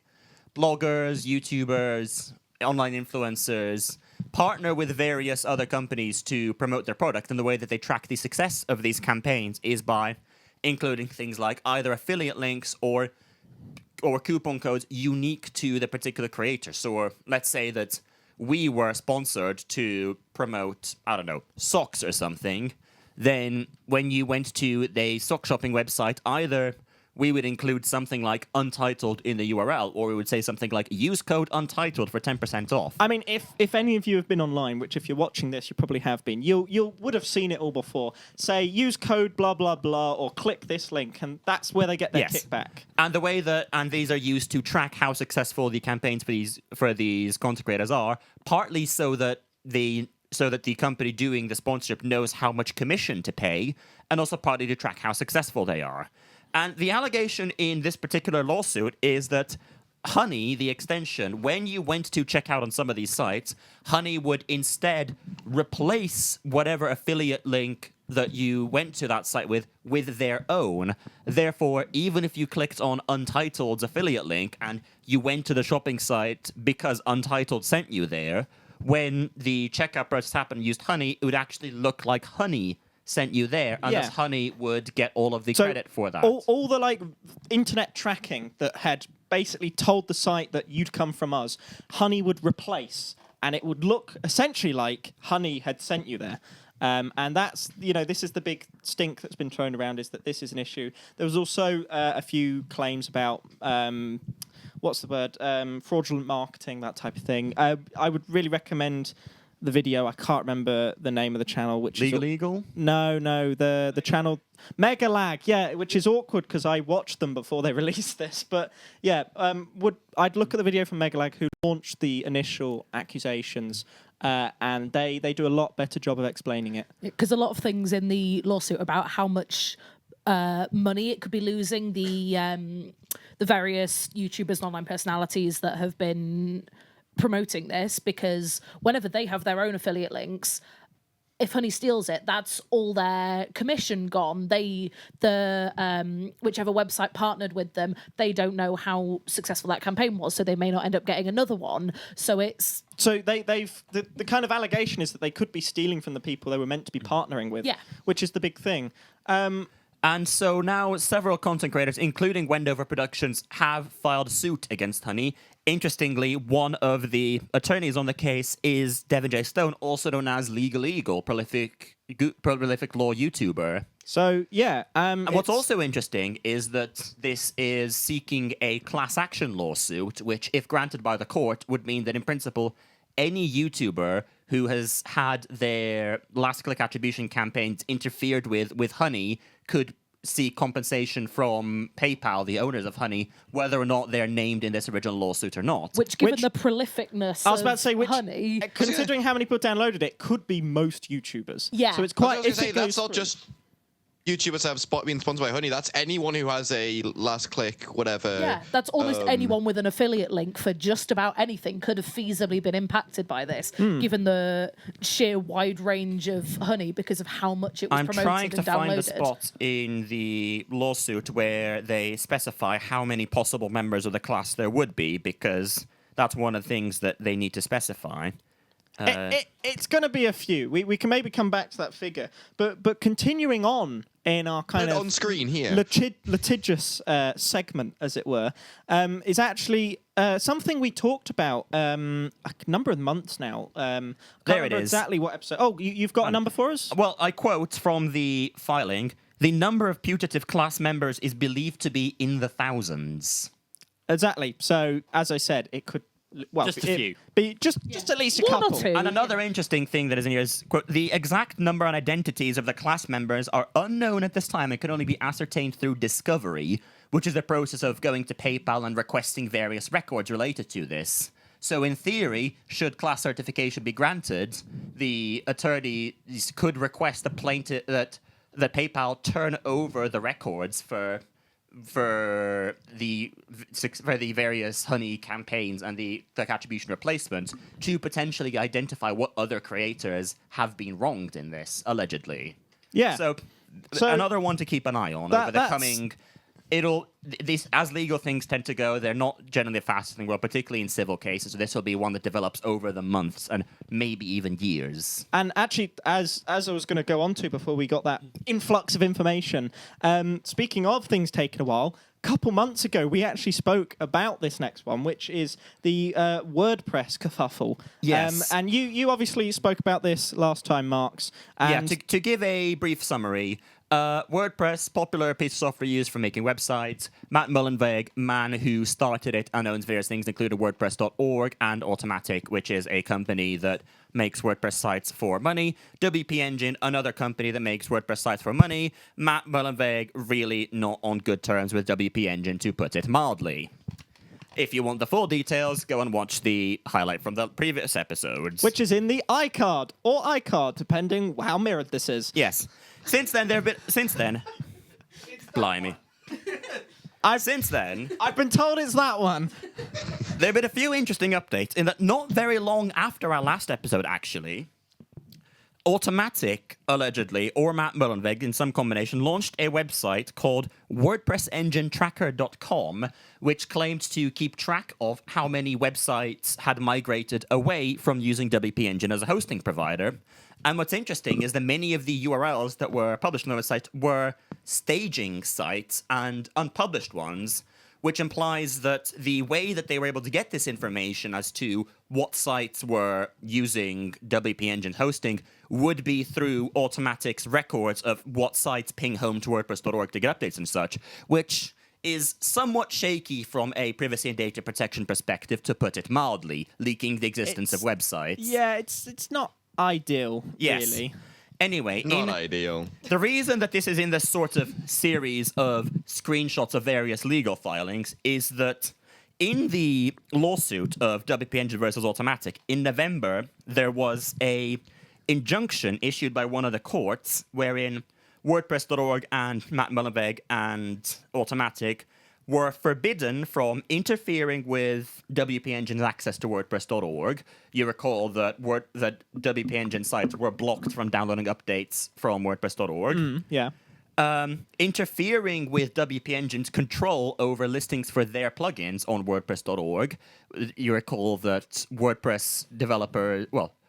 bloggers, YouTubers, online influencers partner with various other companies to promote their product, and the way that they track the success of these campaigns is by including things like either affiliate links or coupon codes unique to the particular creator. So let's say that we were sponsored to promote, I don't know, socks or something, then when you went to the sock shopping website, either we would include something like Untitled in the URL, or we would say something like use code Untitled for 10% off. I mean, if any of you have been online, which if you're watching this, you probably have been, you would have seen it all before. Say, use code blah, blah, blah, or click this link, and that's where they get their kickback. And the way that, and these are used to track how successful the campaigns for these content creators are, partly so that the company doing the sponsorship knows how much commission to pay, and also partly to track how successful they are. And the allegation in this particular lawsuit is that Honey, the extension, when you went to check out on some of these sites, Honey would instead replace whatever affiliate link that you went to that site with their own. Therefore, even if you clicked on Untitled's affiliate link and you went to the shopping site because Untitled sent you there, when the checkout process happened and used Honey, it would actually look like Honey sent you there, and thus Honey would get all of the credit for that. All the internet tracking that had basically told the site that you'd come from us, Honey would replace, and it would look essentially like Honey had sent you there. And that's, this is the big stink that's been thrown around, is that this is an issue. There was also a few claims about fraudulent marketing, that type of thing. I would really recommend the video. I can't remember the name of the channel, which Legal? No, the channel Mega Lag, which is awkward because I watched them before they released this. But I'd look at the video from Mega Lag, who launched the initial accusations, and they do a lot better job of explaining it. Because a lot of things in the lawsuit about how much money it could be losing, the various YouTubers and online personalities that have been promoting this, because whenever they have their own affiliate links, if Honey steals it, that's all their commission gone. Whichever website partnered with them, they don't know how successful that campaign was, so they may not end up getting another one. So it's the kind of allegation is that they could be stealing from the people they were meant to be partnering with. Yeah. Which is the big thing. And so now several content creators, including Wendover Productions, have filed suit against Honey. Interestingly, one of the attorneys on the case is Devin J. Stone, also known as Legal Eagle, prolific law YouTuber. So, yeah. And what's also interesting is that this is seeking a class action lawsuit, which, if granted by the court, would mean that in principle, any YouTuber who has had their last click attribution campaigns interfered with Honey could seek compensation from PayPal, the owners of Honey, whether or not they're named in this original lawsuit or not. Which, given the prolificness I was about to say, Honey... Considering how many people downloaded it, could be most YouTubers. Yeah. So it's quite... I was gonna say, that's not just YouTubers that have been sponsored by Honey. That's anyone who has a last click, whatever. Yeah, that's almost anyone with an affiliate link for just about anything could have feasibly been impacted by this, given the sheer wide range of Honey because of how much it was I'm promoted trying to and downloaded. find the spot in the lawsuit where they specify how many possible members of the class there would be, because that's one of the things that they need to specify. It's going to be a few. We can maybe come back to that figure. But continuing on in our kind of on screen here litigious segment, as it were, is actually something we talked about a number of months now. Can't There it remember is. exactly what episode. Oh, you've got a number for us? Well, I quote from the filing: "The number of putative class members is believed to be in the thousands." Exactly. So, as I said, it could... Well, Just a few. Be just at least a One or couple. two. And another interesting thing that is in here is, quote, "The exact number and identities of the class members are unknown at this time and can only be ascertained through discovery," which is the process of going to PayPal and requesting various records related to this. So in theory, should class certification be granted, the attorney could request the plaintiff that PayPal turn over the records for the various Honey campaigns and the attribution replacement to potentially identify what other creators have been wronged in this, allegedly. Yeah. So another one to keep an eye on over the coming... These, as legal things tend to go, they're not generally the fastest in the world, particularly in civil cases. So this will be one that develops over the months and maybe even years. And actually, as I was going to go on to before we got that influx of information, speaking of things taking a while, a couple months ago we actually spoke about this next one, which is the WordPress kerfuffle. Yes. And you obviously spoke about this last time, Marks. And Yeah, to give a brief summary, WordPress, popular piece of software used for making websites. Matt Mullenweg, man who started it and owns various things, including WordPress.org and Automatic, which is a company that makes WordPress sites for money. WP Engine, another company that makes WordPress sites for money. Matt Mullenweg really not on good terms with WP Engine, to put it mildly. If you want the full details, go and watch the highlight from the previous episodes. which is in the iCard, or iCard, depending how mirrored this is. Yes. Since then, blimey. Since then, I've been told it's that one. there have been a few interesting updates in that not very long after our last episode, actually, Automatic, allegedly, or Matt Mullenweg, in some combination, launched a website called WordPressEngineTracker.com, which claimed to keep track of how many websites had migrated away from using WP Engine as a hosting provider. And what's interesting is that many of the URLs that were published on the website were staging sites and unpublished ones, which implies that the way that they were able to get this information as to what sites were using WP Engine hosting would be through Automatic's records of what sites ping home to WordPress.org to get updates and such, which is somewhat shaky from a privacy and data protection perspective, to put it mildly, leaking the existence of websites. Yeah, it's not ideal, really. Anyway, Not ideal. The reason that this is in this sort of series of screenshots of various legal filings is that in the lawsuit of WP Engine versus Automatic, in November, there was a injunction issued by one of the courts wherein WordPress.org and Matt Mullenweg and Automatic were forbidden from interfering with WP Engine's access to WordPress.org. You recall that that WP Engine sites were blocked from downloading updates from WordPress.org. Yeah. Interfering with WP Engine's control over listings for their plugins on WordPress.org. You recall that WordPress developer,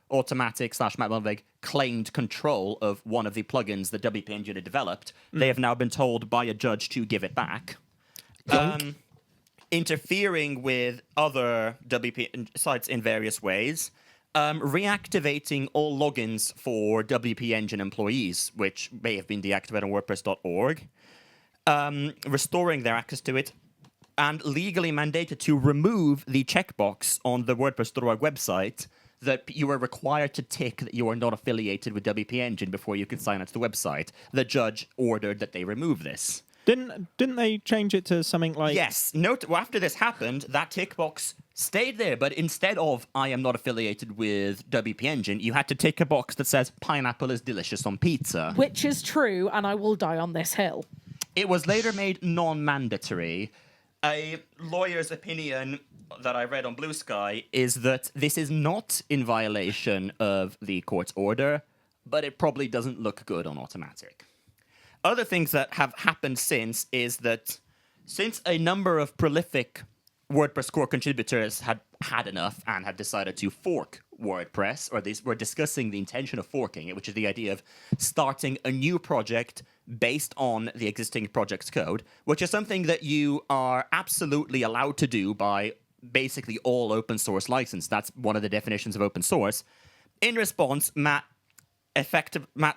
Automatic/Matt Mulvig claimed control of one of the plugins that WP Engine had developed. They have now been told by a judge to give it back. Interfering with other WP sites in various ways. Reactivating all logins for WP Engine employees, which may have been deactivated on WordPress.org. Restoring their access to it. And legally mandated to remove the checkbox on the WordPress.org website that you were required to tick that you are not affiliated with WP Engine before you could sign up to the website. The judge ordered that they remove this. Didn't they change it to something like... Yes. After this happened, that tick box stayed there, but instead of I am not affiliated with WP Engine, you had to tick a box that says pineapple is delicious on pizza. Which is true, and I will die on this hill. It was later made non-mandatory. A lawyer's opinion that I read on Blue Sky is that this is not in violation of the court's order, but it probably doesn't look good on Automatic. Other things that have happened since is that since a number of prolific WordPress core contributors had had enough and had decided to fork WordPress, or they were discussing the intention of forking it, which is the idea of starting a new project based on the existing project's code, which is something that you are absolutely allowed to do by basically all open source license. That's one of the definitions of open source. In response, Matt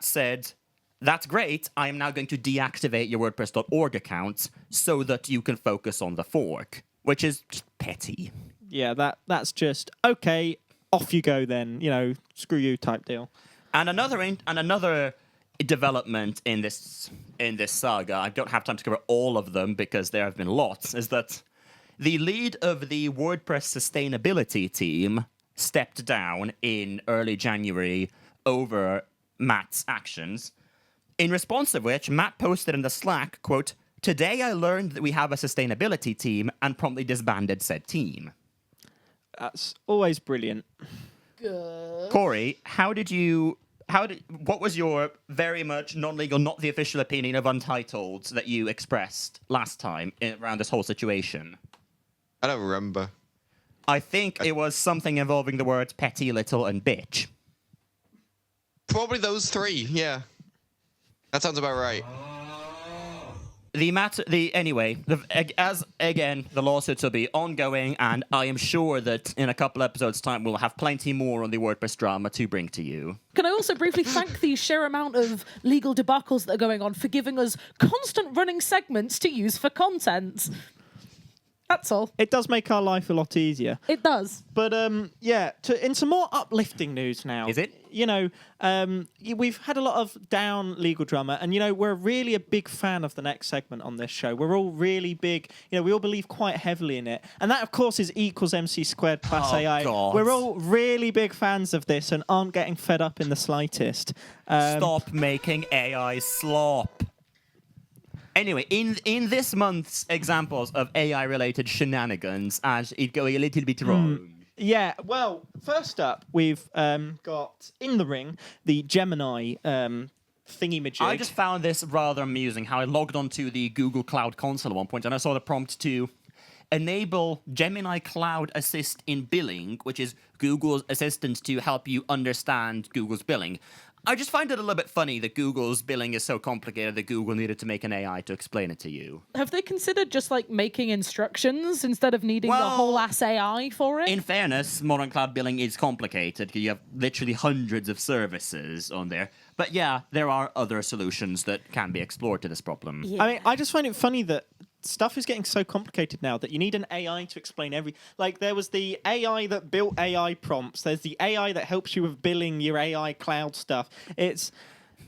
said, "That's great. I am now going to deactivate your WordPress.org account so that you can focus on the fork," which is just petty. Yeah, that's just, okay, off you go then, screw you type deal. And another development in this saga, I don't have time to cover all of them because there have been lots, is that the lead of the WordPress sustainability team stepped down in early January over Matt's actions. In response to which, Matt posted in the Slack, quote, "Today I learned that we have a sustainability team," and promptly disbanded said team. That's always brilliant. Good. Kory, what was your very much non-legal, not the official opinion of Untitled that you expressed last time around this whole situation? I don't remember. I think it was something involving the words petty, little, and bitch. Probably those three, yeah. That sounds about right. The lawsuits will be ongoing, and I am sure that in a couple episodes' time we'll have plenty more on the WordPress drama to bring to you. Can I also briefly thank the sheer amount of legal debacles that are going on for giving us constant running segments to use for content? That's all. It does make our life a lot easier. It does. But in some more uplifting news now. Is it? We've had a lot of down legal drama, and we're really a big fan of the next segment on this show. We're all really big. We all believe quite heavily in it, and that, of course, is E=MC² plus AI. God. We're all really big fans of this and aren't getting fed up in the slightest. Stop making AI slop. Anyway, in this month's examples of AI-related shenanigans, as it going a little bit wrong. Yeah, well, first up, we've got in the ring the Gemini thingy-majig. I just found this rather amusing, how I logged onto the Google Cloud Console at one point, and I saw the prompt to enable Gemini Cloud Assist in billing, which is Google's assistant to help you understand Google's billing. I just find it a little bit funny that Google's billing is so complicated that Google needed to make an AI to explain it to you. Have they considered just making instructions instead of needing the whole ass AI for it? In fairness, modern cloud billing is complicated because you have literally hundreds of services on there. But yeah, there are other solutions that can be explored to this problem. Yeah. I mean, I just find it funny that stuff is getting so complicated now that you need an AI to explain there was the AI that built AI prompts. There's the AI that helps you with billing your AI cloud stuff. It's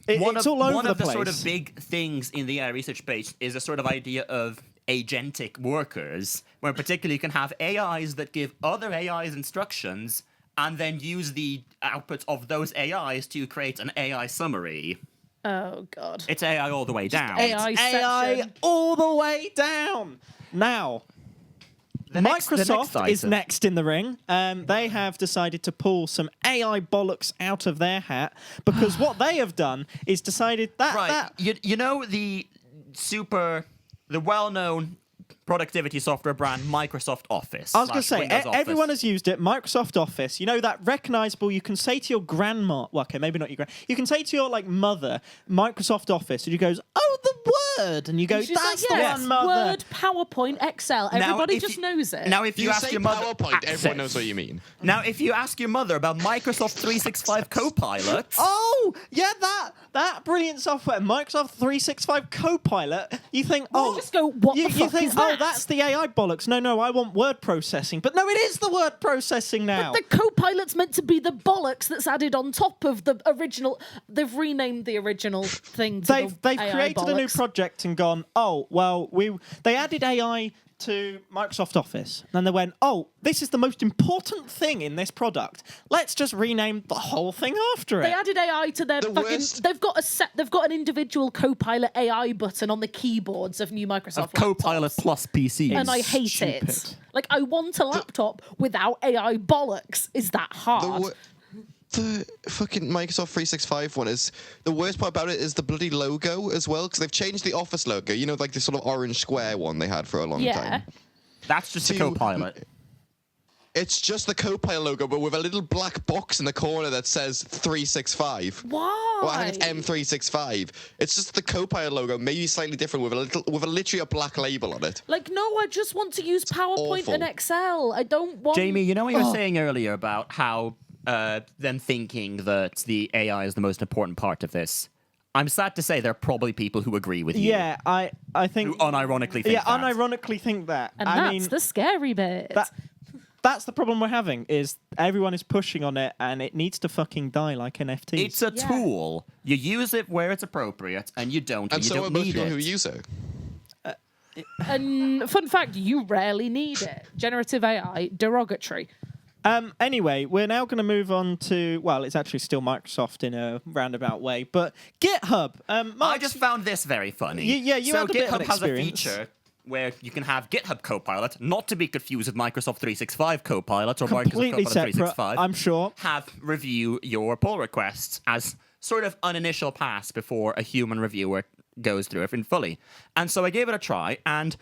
all over the place. One of the sort of big things in the AI research space is a sort of idea of agentic workers, where particularly you can have AIs that give other AIs instructions and then use the outputs of those AIs to create an AI summary. Oh, God. It's AI all the way down. AI all the way down. Now, The next Microsoft is item. next in the ring. They have decided to pull some AI bollocks out of their hat because what they have done is decided that... Right. You know the well-known productivity software brand Microsoft Office. I was going to say, Windows Office. everyone has used it. Microsoft Office, you know, that recognizable, you can say to your grandma, well, okay, maybe not your grandma, you can say to your, like, mother, Microsoft Office, and you goes, oh, the Word, and you go, She's that's like, the yes, one, mother. Word, PowerPoint, Excel. Everybody if just you- knows it. Now, if you, ask say your mother, PowerPoint, everyone knows what you mean. Now, if you ask your mother about Microsoft 365 Copilot, Oh, yeah, that brilliant software, Microsoft 365 Copilot, you think, oh... just go, what you, the you fuck think, is oh, that? that's the AI bollocks. No, I want word processing. But no, it is the word processing now. The Copilot's meant to be the bollocks that's added on top of the original. They've renamed the original thing to They've AI created a new bollocks. project and gone, oh, well, they added AI to Microsoft Office. And then they went, oh, this is the most important thing in this product. Let's just rename the whole thing after it. They added AI to their The fucking. worst- They've got an individual Copilot AI button on the keyboards of new Microsoft of Copilot laptops. plus PC. And I hate stupid. it. Like, I want a laptop without AI bollocks. Is that hard? The fucking Microsoft 365 one is the worst part about it is the bloody logo as well, because they've changed the Office logo. You know, like the sort of orange square one they had for a long Yeah. time. That's just the To- Copilot. It's just the Copilot logo, but with a little black box in the corner that says 365. Why? Well, I think it's M365. It's just the Copilot logo, maybe slightly different with literally a black label on it. Like, no, I just want to use PowerPoint awful. and Excel. I don't want. Jamie, you know what you were Oh. saying earlier about how them thinking that the AI is the most important part of this. I'm sad to say there are probably people who agree with you. Yeah, I think... Who unironically think Yeah, that. unironically think that. And I that's mean, the scary bit. that's the problem we're having, is everyone is pushing on it, and it needs to fucking die like NFTs. It's a Yeah. tool. You use it where it's appropriate, and you don't. And you so are don't most need people it. who use it. And fun fact, you rarely need it. Generative AI, derogatory. Anyway, we're now going to move on to, well, it's actually still Microsoft in a roundabout way, but GitHub. I Mark, just found this very funny. You so had a bit of GitHub an has a experience. feature where you can have GitHub Copilot, not to be confused with Microsoft 365 Copilot or Microsoft completely Copilot separate, 365. I'm sure. Have review your pull requests as sort of an initial pass before a human reviewer goes through everything fully. And so I gave it a try, and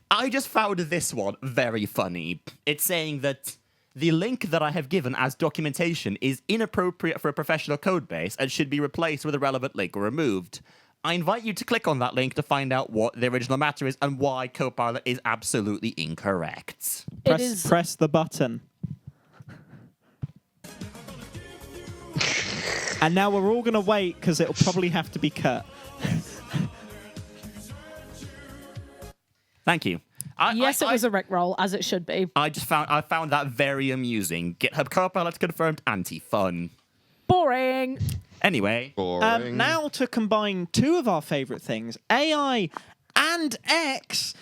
I just found this one very funny. It's saying that the link that I have given as documentation is inappropriate for a professional code base and should be replaced with a relevant link or removed. I invite you to click on that link to find out what the original matter is and why Copilot is absolutely incorrect. Press the button. And now we're all going to wait because it'll probably have to be cut. Thank you. Yes, it was a Rickroll, as it should be. I found that very amusing. GitHub Copilot confirmed anti-fun. Boring. Anyway. Boring. Now to combine two of our favourite things, AI and X.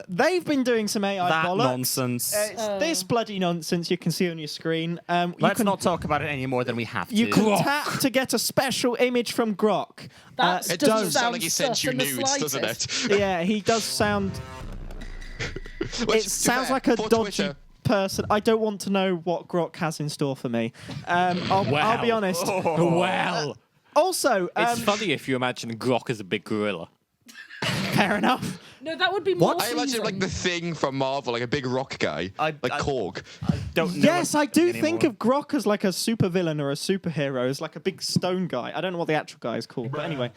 They've been doing some AI That bollocks. nonsense. It's this bloody nonsense you can see on your screen. Let's not talk about it any more than we have to. You can tap to get a special image from Grok. That It doesn't doesn't sound like he sent sus you in the nudes, doesn't slightest. it? Yeah, he does sound... Which, It to sounds fair, like a for dodgy Twitter, person. I don't want to know what Grok has in store for me. I'll be honest. Well, Also, it's funny if you imagine Grok as a big gorilla. fair enough. No, that would be more I imagine pleasing. like the Thing from Marvel, like a big rock guy, like Korg. Don't know Yes, what I do anymore. think of Grok as like a supervillain or a superhero, as like a big stone guy. I don't know what the actual guy is called, but anyway.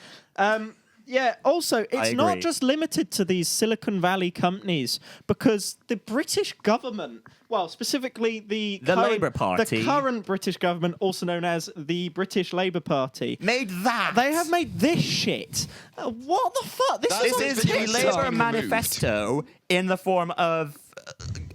Yeah, also, it's not agree. just limited to these Silicon Valley companies, because the British government, well, specifically the current, Labour Party. the current British government, also known as the British Labour Party, made that. they have made this shit. What the fuck? This This is on This is been a removed. TikTok. Labour manifesto in the form of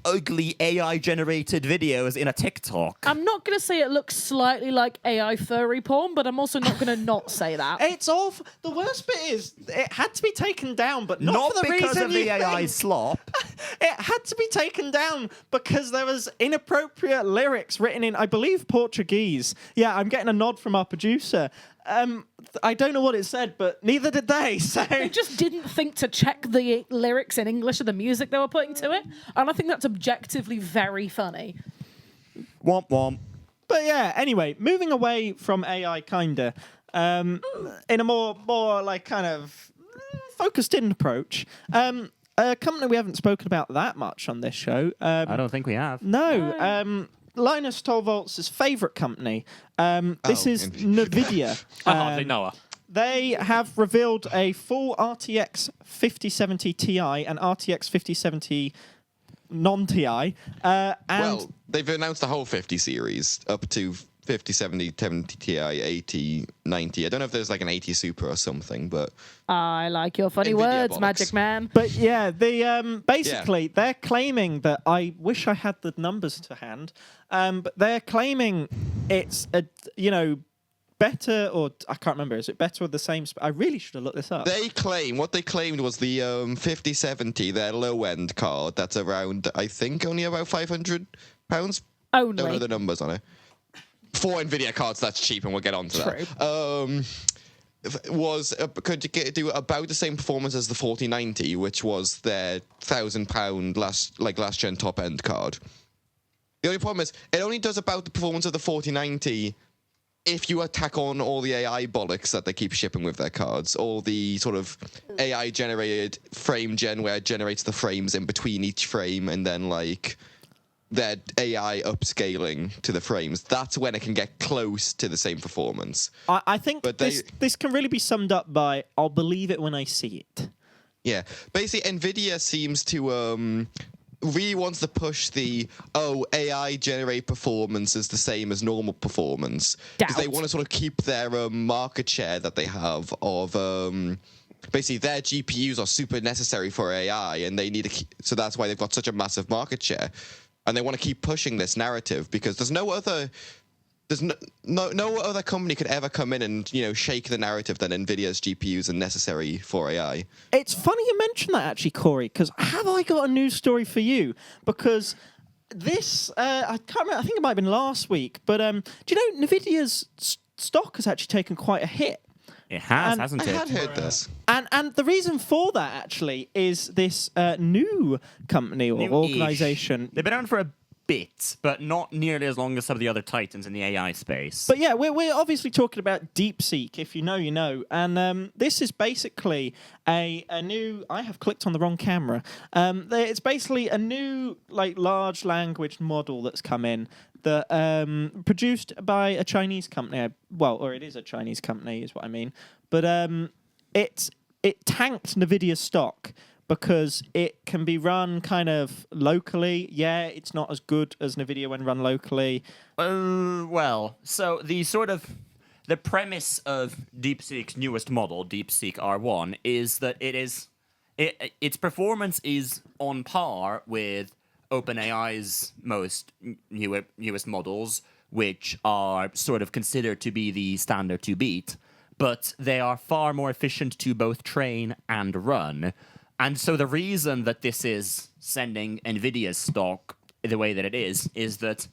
ugly AI-generated videos in a TikTok. I'm not going to say it looks slightly like AI furry porn, but I'm also not going to not say that. It's awful. The worst bit is it had to be taken down, but not for the because reason of the you AI think. slop. It had to be taken down because there was inappropriate lyrics written in, I believe, Portuguese. Yeah, I'm getting a nod from our producer. I don't know what it said, but neither did they. So They just didn't think to check the lyrics in English of the music they were putting to it, and I think that's objectively very funny. Womp womp. But yeah, anyway, moving away from AI, kinda, in a more like kind of focused in approach. A company we haven't spoken about that much on this show. I don't think we have. No. Linus Torvalds' favourite company. This is Nvidia. I hardly know her. They have revealed a full RTX 5070 Ti and RTX 5070 non-Ti. Well, they've announced the whole 50 series up to 50, 70, 70 Ti, 80, 90. I don't know if there's like an 80 Super or something, but... I like your funny Nvidia words, bollocks. Magic Man. But yeah, the basically they're claiming that I wish I had the numbers to hand, but they're claiming it's a better, or I can't remember. Is it better or the same? I really should have looked this up. What they claimed was the 5070, their low end card. That's around, I think, only about £500. Only. Don't know the numbers on it. For Nvidia cards, that's cheap, and we'll get on to that. Could do about the same performance as the 4090, which was their £1,000 last gen top end card. The only problem is it only does about the performance of the 4090 if you attack on all the AI bollocks that they keep shipping with their cards, all the sort of AI generated frame gen where it generates the frames in between each frame, and then like their AI upscaling to the frames. That's when it can get close to the same performance. I think this can really be summed up by I'll believe it when I see it. Yeah, basically Nvidia seems to really wants to push the AI generate performance is the same as normal performance, because they want to sort of keep their market share that they have of basically their GPUs are super necessary for AI, and they need to so that's why they've got such a massive market share, and they want to keep pushing this narrative because there's no other company could ever come in and shake the narrative that Nvidia's GPUs are necessary for AI. It's funny you mention that actually, Kory, because have I got a news story for you? Because this, I can't remember, I think it might have been last week, but do you know Nvidia's stock has actually taken quite a hit? It has, hasn't it? I had heard this. And the reason for that actually is this new company or organisation. They've been around for a bit, but not nearly as long as some of the other titans in the AI space. But yeah, we're obviously talking about Deepseek. If you know, you know. And this is basically a new... I have clicked on the wrong camera. It's basically a new large language model that's come in that produced by a Chinese company. Or it is a Chinese company, is what I mean. But it tanked Nvidia's stock because it can be run kind of locally. Yeah, it's not as good as Nvidia when run locally. So the premise of Deepseek's newest model, Deepseek R1, is that its performance is on par with OpenAI's newest models, which are sort of considered to be the standard to beat, but they are far more efficient to both train and run. And so the reason that this is sending Nvidia's stock the way that it is that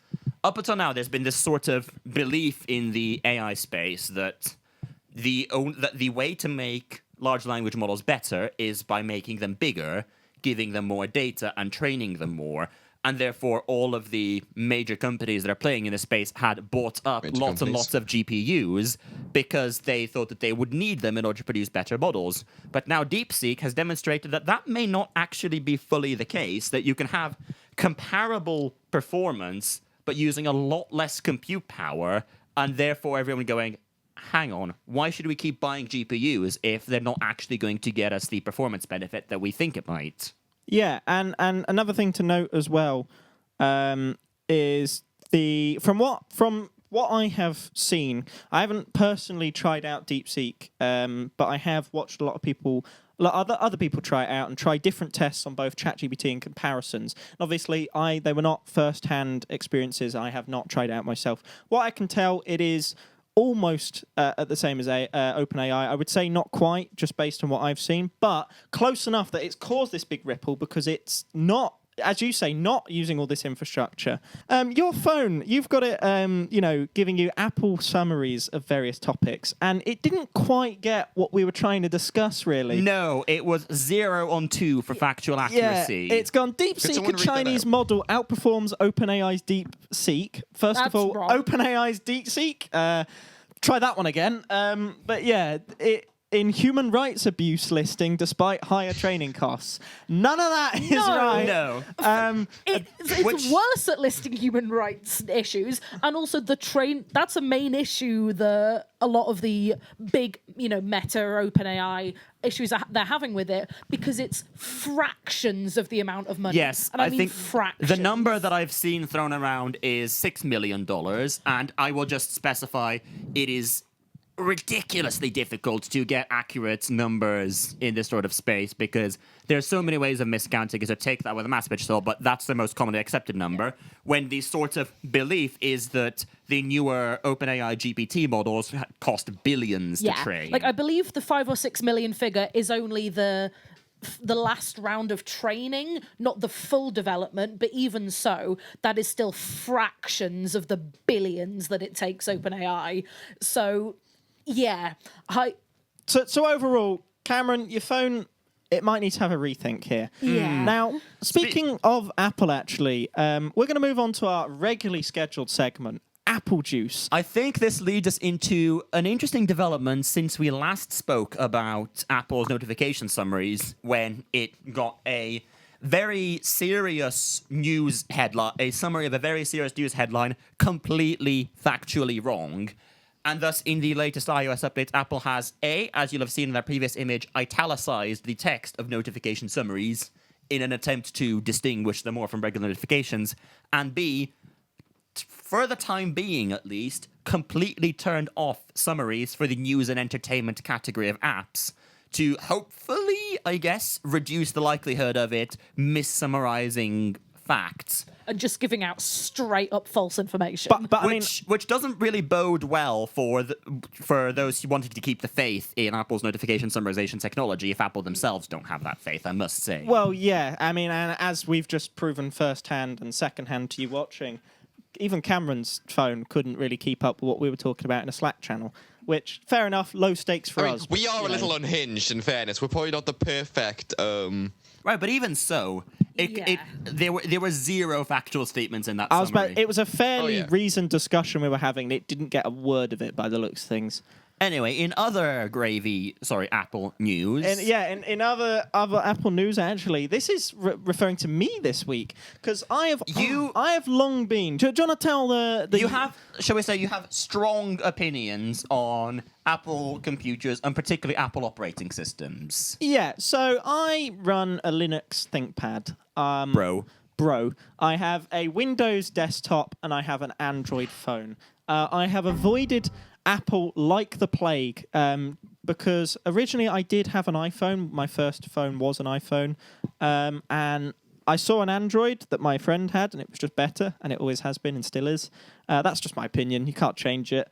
up until now there's been this sort of belief in the AI space that the way to make large language models better is by making them bigger, giving them more data, and training them more. And therefore, all of the major companies that are playing in this space had bought up lots and lots of GPUs because they thought that they would need them in order to produce better models. But now Deepseek has demonstrated that that may not actually be fully the case, that you can have comparable performance but using a lot less compute power, and therefore everyone going, hang on, why should we keep buying GPUs if they're not actually going to get us the performance benefit that we think it might? Yeah, and another thing to note as well is from what I have seen, I haven't personally tried out Deepseek, but I have watched a lot of people, other people try it out and try different tests on both ChatGPT and comparisons. And obviously, they were not first-hand experiences. I have not tried it out myself. What I can tell, it is almost at the same as OpenAI. I would say not quite, just based on what I've seen, but close enough that it's caused this big ripple because it's not as you say, not using all this infrastructure. Your phone, you've got it, giving you Apple summaries of various topics, and it didn't quite get what we were trying to discuss, really. No, it was 0 on 2 for factual accuracy. Yeah, it's gone someone Deepseek, a read that Chinese out? model, outperforms OpenAI's DeepSeek. First That's of all, wrong. OpenAI's DeepSeek. Try that one again. But yeah, in human rights abuse listing, despite higher training costs. None of that is right. No. It's worse at listing human rights issues, and also that's a main issue that a lot of the big, Meta or OpenAI issues they're having with it, because it's fractions of the amount of money. Yes, and I think fractions. the number that I've seen thrown around is $6 million, and I will just specify it is ridiculously difficult to get accurate numbers in this sort of space, because there's so many ways of miscounting it. So take that with a math pitch, but that's the most commonly accepted number, when the sort of belief is that the newer OpenAI GPT models cost billions to train. Like, I believe the 5 or 6 million figure is only the last round of training, not the full development, but even so, that is still fractions of the billions that it takes OpenAI. So yeah. So overall, Cameron, your phone, it might need to have a rethink here. Yeah. Now, speaking of Apple, actually, we're going to move on to our regularly scheduled segment, Apple Juice. I think this leads us into an interesting development since we last spoke about Apple's notification summaries, when it got a very serious news headline, a summary of a very serious news headline, completely factually wrong. And thus, in the latest iOS updates, Apple has, as you'll have seen in their previous image, italicized the text of notification summaries in an attempt to distinguish them more from regular notifications, and B, for the time being at least, completely turned off summaries for the news and entertainment category of apps to hopefully, I guess, reduce the likelihood of it missummarizing facts. And just giving out straight up false information. But which doesn't really bode well for those who wanted to keep the faith in Apple's notification summarization technology, if Apple themselves don't have that faith, I must say. Well, yeah. I mean, and as we've just proven firsthand and secondhand to you watching, even Cameron's phone couldn't really keep up with what we were talking about in a Slack channel. Which, fair enough, low stakes for us. We are a little unhinged, in fairness. We're probably not the perfect... Right, but even so, there were zero factual statements in that summary. It was a fairly reasoned discussion we were having, and it didn't get a word of it by the looks of things. Anyway, in other Apple news. In other Apple news, actually, this is referring to me this week, because I have long been. Do you want to tell shall we say, you have strong opinions on Apple computers and particularly Apple operating systems. Yeah, so I run a Linux ThinkPad. Bro. I have a Windows desktop and I have an Android phone. I have avoided Apple like the plague, because originally I did have an iPhone. My first phone was an iPhone, and I saw an Android that my friend had, and it was just better, and it always has been and still is. That's just my opinion. You can't change it.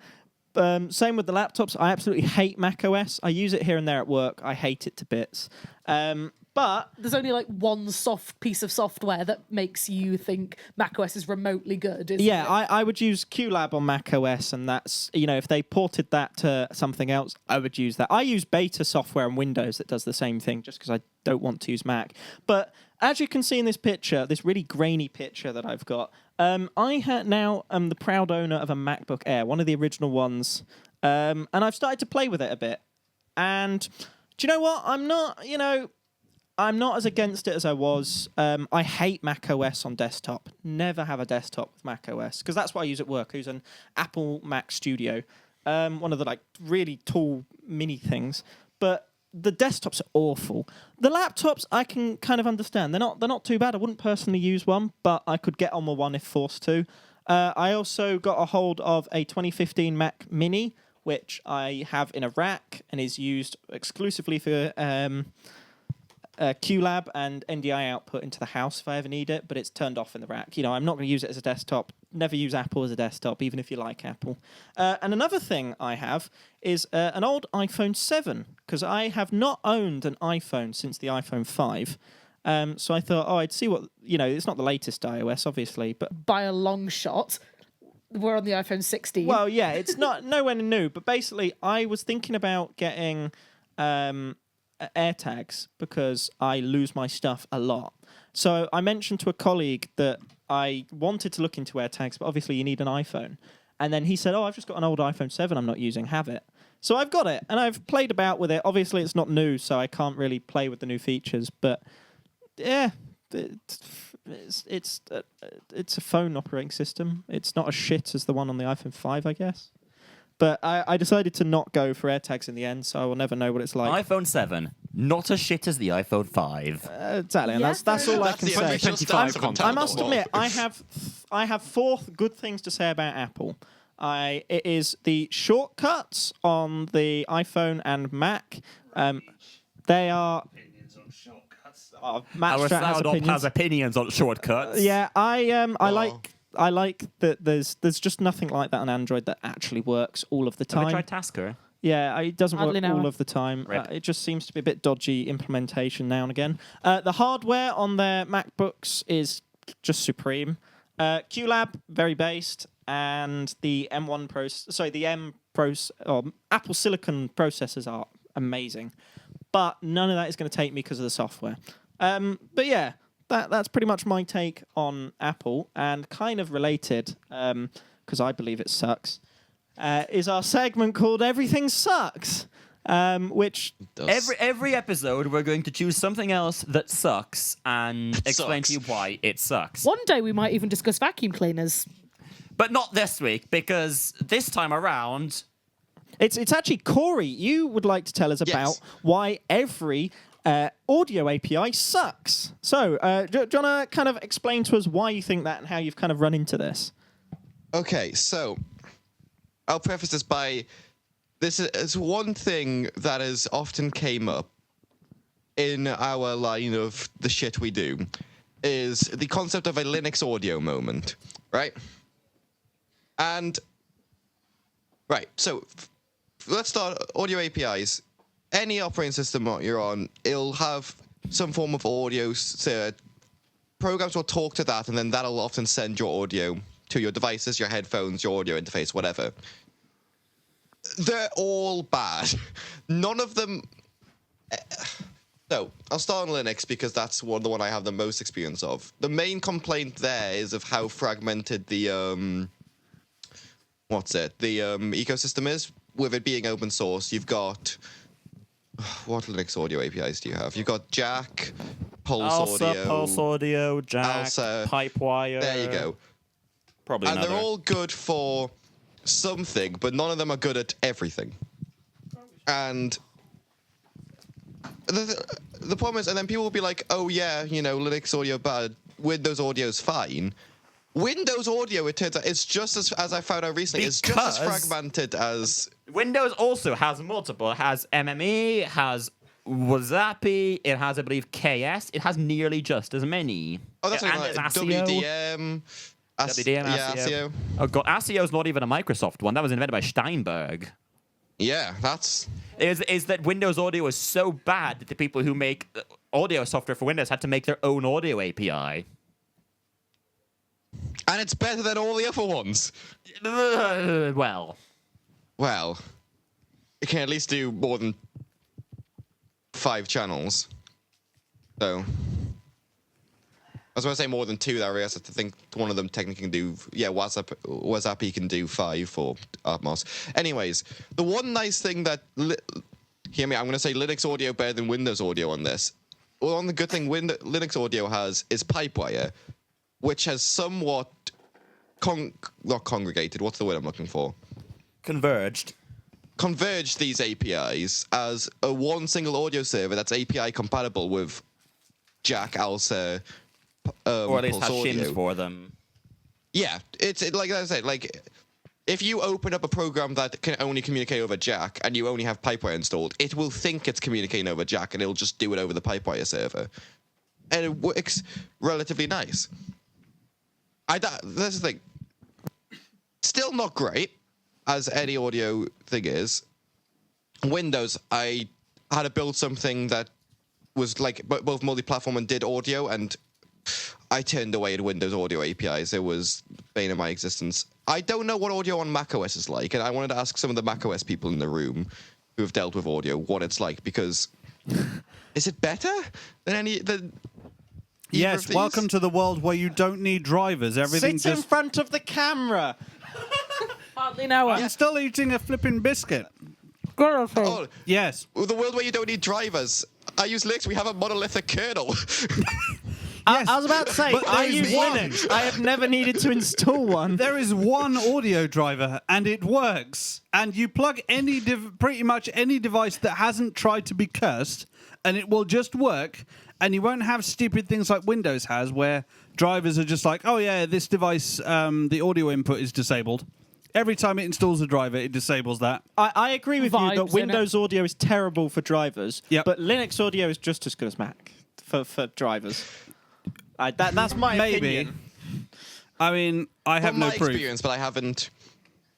Same with the laptops. I absolutely hate macOS. I use it here and there at work. I hate it to bits. But there's only like one soft piece of software that makes you think macOS is remotely good. Isn't it? I would use QLab on macOS, and that's, if they ported that to something else, I would use that. I use beta software on Windows that does the same thing, just because I don't want to use Mac. But as you can see in this picture, this really grainy picture that I've got, I now am the proud owner of a MacBook Air, one of the original ones, and I've started to play with it a bit. And do you know what? I'm not as against it as I was. I hate macOS on desktop. Never have a desktop with macOS, because that's what I use at work. I use an Apple Mac Studio, one of the really tall mini things. But the desktops are awful. The laptops I can kind of understand. They're not too bad. I wouldn't personally use one, but I could get on with one if forced to. I also got a hold of a 2015 Mac Mini, which I have in a rack and is used exclusively for QLab and NDI output into the house if I ever need it, but it's turned off in the rack. I'm not going to use it as a desktop. Never use Apple as a desktop, even if you like Apple. And another thing I have is an old iPhone 7, because I have not owned an iPhone since the iPhone 5. So I thought, I'd see what, it's not the latest iOS, obviously, but... By a long shot. We're on the iPhone 16. Well, yeah, it's not nowhere new, but basically I was thinking about getting AirTags because I lose my stuff a lot. So I mentioned to a colleague that I wanted to look into AirTags, but obviously you need an iPhone. And then he said, I've just got an old iPhone 7 I'm not using, have it. So I've got it, and I've played about with it. Obviously it's not new, so I can't really play with the new features, but yeah, it's a phone operating system. It's not as shit as the one on the iPhone 5, I guess. But I decided to not go for AirTags in the end, so I will never know what it's like. iPhone 7, not as shit as the iPhone 5. Exactly, and that's all I can say. I must admit, I have 4 good things to say about Apple. It is the shortcuts on the iPhone and Mac. They are... Matt Our Strat has opinions on shortcuts. Yeah, I like that there's just nothing like that on Android that actually works all of the time. Have you tried Tasker? Yeah, it doesn't work now. all of the time. It just seems to be a bit dodgy implementation now and again. The hardware on their MacBooks is just supreme. QLab, very based, and the Apple Silicon processors are amazing. But none of that is going to take me because of the software. But yeah, that's pretty much my take on Apple, and kind of related, because I believe it sucks, is our segment called Everything Sucks, which... Every episode we're going to choose something else that sucks and explain to you why it sucks. One day we might even discuss vacuum cleaners. But not this week, because this time around... It's actually Kory. You would like to tell us about why every audio API sucks. So, do you want to kind of explain to us why you think that and how you've kind of run into this? Okay, so I'll preface this by this is one thing that has often came up in our line of the shit we do is the concept of a Linux audio moment, right? And right, so let's start audio APIs. Any operating system you're on, it'll have some form of audio. So programs will talk to that, and then that'll often send your audio to your devices, your headphones, your audio interface, whatever. They're all bad. None of them... So, I'll start on Linux because that's the one I have the most experience of. The main complaint there is of how fragmented the... ecosystem is. With it being open source, you've got... What Linux audio APIs do you have? You've got Jack, Pulse Audio, Jack, Alsa, Pipewire. There you go. Probably and another. They're all good for something, but none of them are good at everything. And the problem is, and then people will be like, oh yeah, Linux audio bad, Windows audio's fine. Windows audio, it turns out, it's just as I found out recently, it's just as fragmented as... Windows also has multiple. It has MME, it has Wasapi, it has, I believe, KS. It has nearly just as many. Oh, that's and like ASIO. WDM, ASIO. Oh god, ASIO's not even a Microsoft one. That was invented by Steinberg. Yeah, that's... Is that Windows audio is so bad that the people who make audio software for Windows had to make their own audio API. And it's better than all the other ones. Well, it can at least do more than 5 channels. So, I was going to say more than 2 there. I guess I think one of them technically can do... Yeah, WhatsApp can do 5 for Atmos. Anyways, the one nice thing that... Hear me, I'm going to say Linux audio better than Windows audio on this. Well, one the good thing Linux audio has is Pipewire, which has somewhat not congregated. What's the word I'm looking for? converged these APIs as a one single audio server that's API compatible with Jack, Alsa, or at least has Pulse shims Audio. for them. Yeah, it's like I said, like if you open up a program that can only communicate over Jack and you only have Pipewire installed, it will think it's communicating over Jack and it'll just do it over the Pipewire server, and it works relatively nice. That's the thing. Still not great, as any audio thing is. Windows, I had to build something that was like both multi-platform and did audio, and I turned away at Windows audio APIs. It was bane of my existence. I don't know what audio on macOS is like, and I wanted to ask some of the macOS people in the room who have dealt with audio what it's like, because is it better than Yes, welcome to the world where you don't need drivers. Everything Sit in just... front of the camera. Hardly know I'm still eating a flipping biscuit. Oh, Yes. the world where you don't need drivers. I use Linux. We have a monolithic kernel. I was about to say, but I there's use one. Linux. I have never needed to install one. There is one audio driver, and it works. And you plug pretty much any device that hasn't tried to be cursed, and it will just work. And you won't have stupid things like Windows has, where drivers are just like, oh yeah, this device, the audio input is disabled. Every time it installs a driver, it disables that. I agree with you Vibes, that Windows audio is terrible for drivers, Yep. but Linux audio is just as good as Mac for drivers. That's my opinion. I mean, I have From no my proof. experience, but I haven't.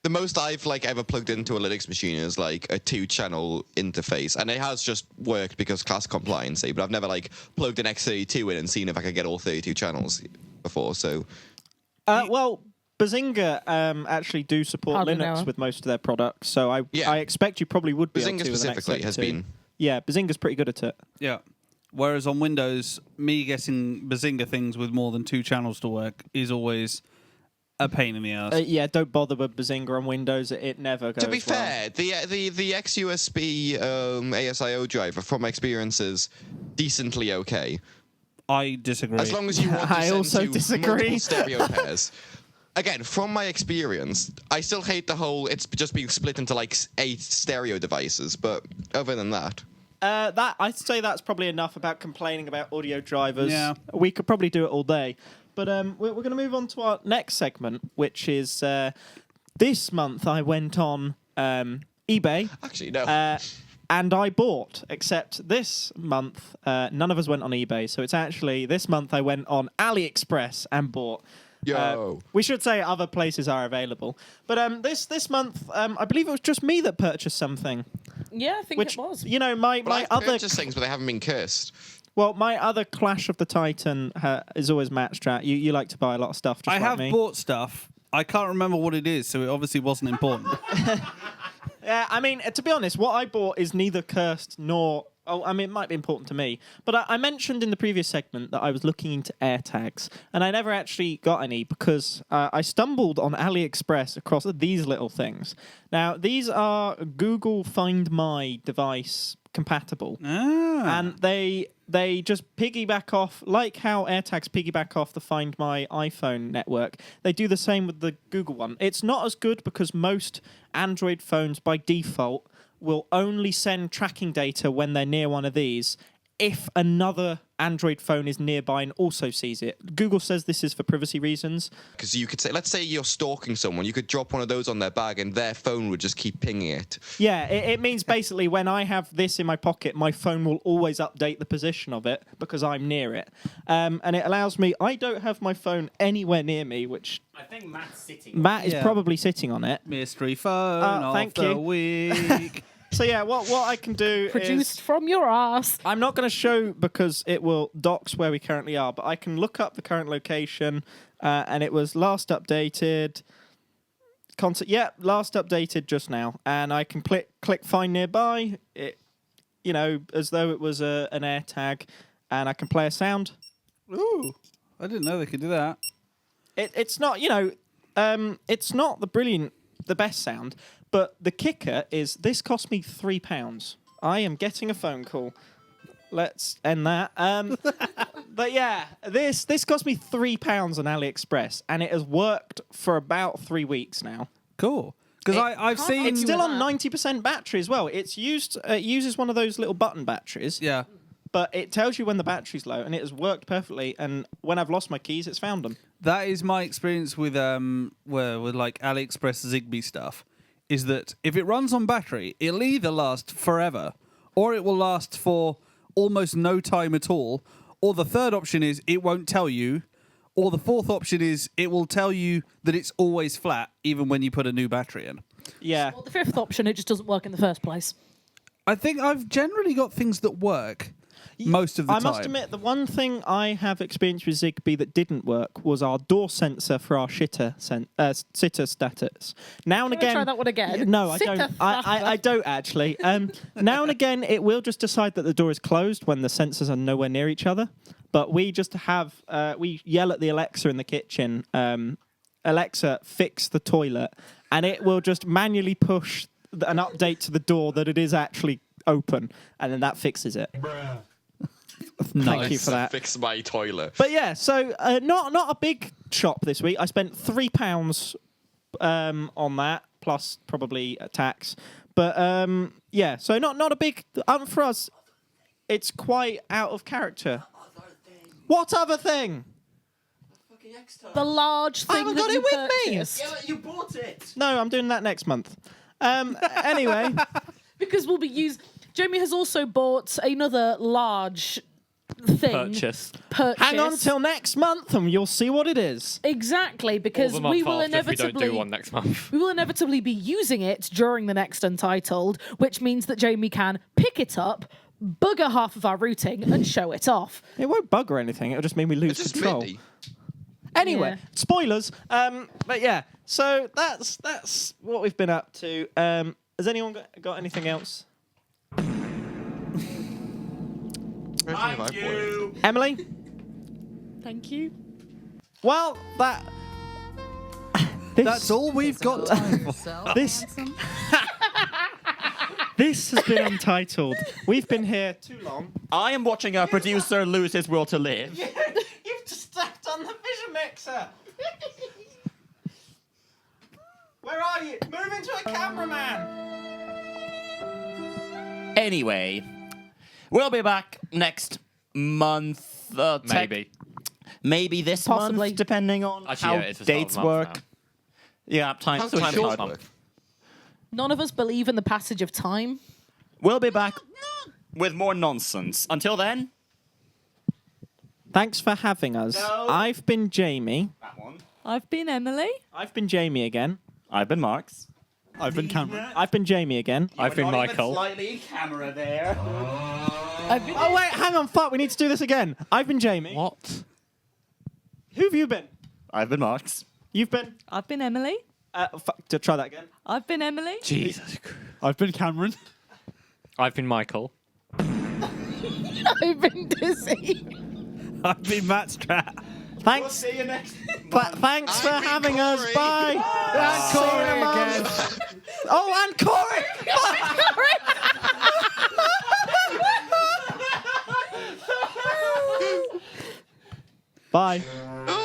The most I've ever plugged into a Linux machine is like a 2-channel interface, and it has just worked because class compliance. But I've never plugged an X32 in and seen if I could get all 32 channels before. So, Well, Bazinga actually do support Hardly Linux know. with most of their products, so I Yeah. expect you probably would be able Bazinga to with an specifically has X32. been. Yeah, Bazinga's pretty good at it. Yeah. Whereas on Windows, me getting Bazinga things with more than 2 channels to work is always a pain in the ass. Yeah, don't bother with Bazinga on Windows. It never goes To be well. fair, the XUSB ASIO driver, from my experience, is decently okay. I disagree. As long as you want to I send also to disagree. multiple stereo pairs. Again, from my experience, I still hate the whole it's just being split into 8 stereo devices, but other than that. That I'd say that's probably enough about complaining about audio drivers. Yeah. We could probably do it all day. But we're going to move on to our next segment, which is this month I went on eBay. Actually, no. And I bought, except this month, none of us went on eBay. So it's actually, this month I went on AliExpress and bought. Yo. We should say other places are available. But this month, I believe it was just me that purchased something. Yeah, I think Which, it was. you know, my I've other... purchased things, but they haven't been cursed. Well, my other Clash of the Titan is always Matt Strat. You like to buy a lot of stuff, just I like have me. bought stuff. I can't remember what it is, so it obviously wasn't important. Yeah, I mean, to be honest, what I bought is neither cursed nor... Oh, I mean, it might be important to me. But I mentioned in the previous segment that I was looking into AirTags, and I never actually got any because I stumbled on AliExpress across these little things. Now, these are Google Find My device compatible. And they just piggyback off, like how AirTags piggyback off the Find My iPhone network. They do the same with the Google one. It's not as good because most Android phones by default will only send tracking data when they're near one of these if another Android phone is nearby and also sees it. Google says this is for privacy reasons. Because you could say, let's say you're stalking someone, you could drop one of those on their bag and their phone would just keep pinging it. Yeah, it means basically when I have this in my pocket, my phone will always update the position of it because I'm near it. And it allows me, I don't have my phone anywhere near me, which... I think Matt's sitting. Matt is probably sitting on it. Mystery phone of thank the you. week. So yeah, what I can do Produced is... from your ass. I'm not going to show because it will dox where we currently are, but I can look up the current location, and it was last updated... last updated just now, and I can click Find Nearby, it, you know, as though it was an AirTag, and I can play a sound. Ooh, I didn't know they could do that. It's not, you know, it's not the best sound, but the kicker is this cost me £3. I am getting a phone call. Let's end that. But yeah, this cost me £3 on AliExpress, and it has worked for about 3 weeks now. Cool. Because I've seen... It's still on 90% battery as well. It uses one of those little button batteries. Yeah. But it tells you when the battery's low, and it has worked perfectly. And when I've lost my keys, it's found them. That is my experience with like AliExpress Zigbee stuff. Is that if it runs on battery, it'll either last forever, or it will last for almost no time at all. Or the third option is it won't tell you. Or the fourth option is it will tell you that it's always flat, even when you put a new battery in. Yeah. Well, the fifth option, it just doesn't work in the first place. I think I've generally got things that work. most of the I time. must admit, the one thing I have experienced with Zigbee that didn't work was our door sensor for our sitter status. Now and Can I again, try that one again? No, I don't. Sitter I don't actually. Now and again, it will just decide that the door is closed when the sensors are nowhere near each other. But we just have we yell at the Alexa in the kitchen. Alexa, fix the toilet, and it will just manually push an update to the door that it is actually open, and then that fixes it. Thank you for that. Fix my toilet. But yeah, so not a big shop this week. I spent £3 on that, plus probably a tax. But yeah, so not a big for us. It's quite out of character. What other thing? The large thing I haven't that got you it with me. purchased. Yeah, you bought it. No, I'm doing that next month. Anyway, Because we'll be using. Jamie has also bought another large thing. Purchase. hang on till next month and you'll see what it is. Exactly, Or because the month we will after if we inevitably don't do one next month. we will inevitably be using it during the next Untitled, which means that Jamie can pick it up, bugger half of our routing, and show it off. It won't bug or anything. It'll just mean we lose Just control. MIDI. Anyway, Yeah. spoilers. But yeah, so that's what we've been up to. Has anyone got anything else? Thank you. Emily? Thank you. Well, That's all we've got time for. Yourself, This- handsome? This has been Untitled. We've been here too long. I am watching our producer lose his will to live. You've just stepped on the vision mixer. Where are you? Move into a cameraman. Anyway, we'll be back next month. Maybe this Possibly. month, depending on Actually, how yeah, it's the start of dates the month work. now. Yeah, time's How's the time's short hard. work? None of us believe in the passage of time. We'll be back with more nonsense. Until then, Thanks for having us. No. I've been Jamie. that one. I've been Emily. I've been Jamie again. I've been Marks. I've been Cameron. I've been Jamie again. I've been Michael. Slightly camera there. Oh wait, hang on, fuck, we need to do this again. I've been Jamie. What? Who have you been? I've been Marks. You've been. I've been Emily. To try that again. I've been Emily. Jesus. I've been Cameron. I've been Michael. I've been dizzy. I've been Matt Strat. Thanks. See you next. Thanks for I've been having us. Kory. Bye. And Kory again. Oh, and Kory. Bye. Oh,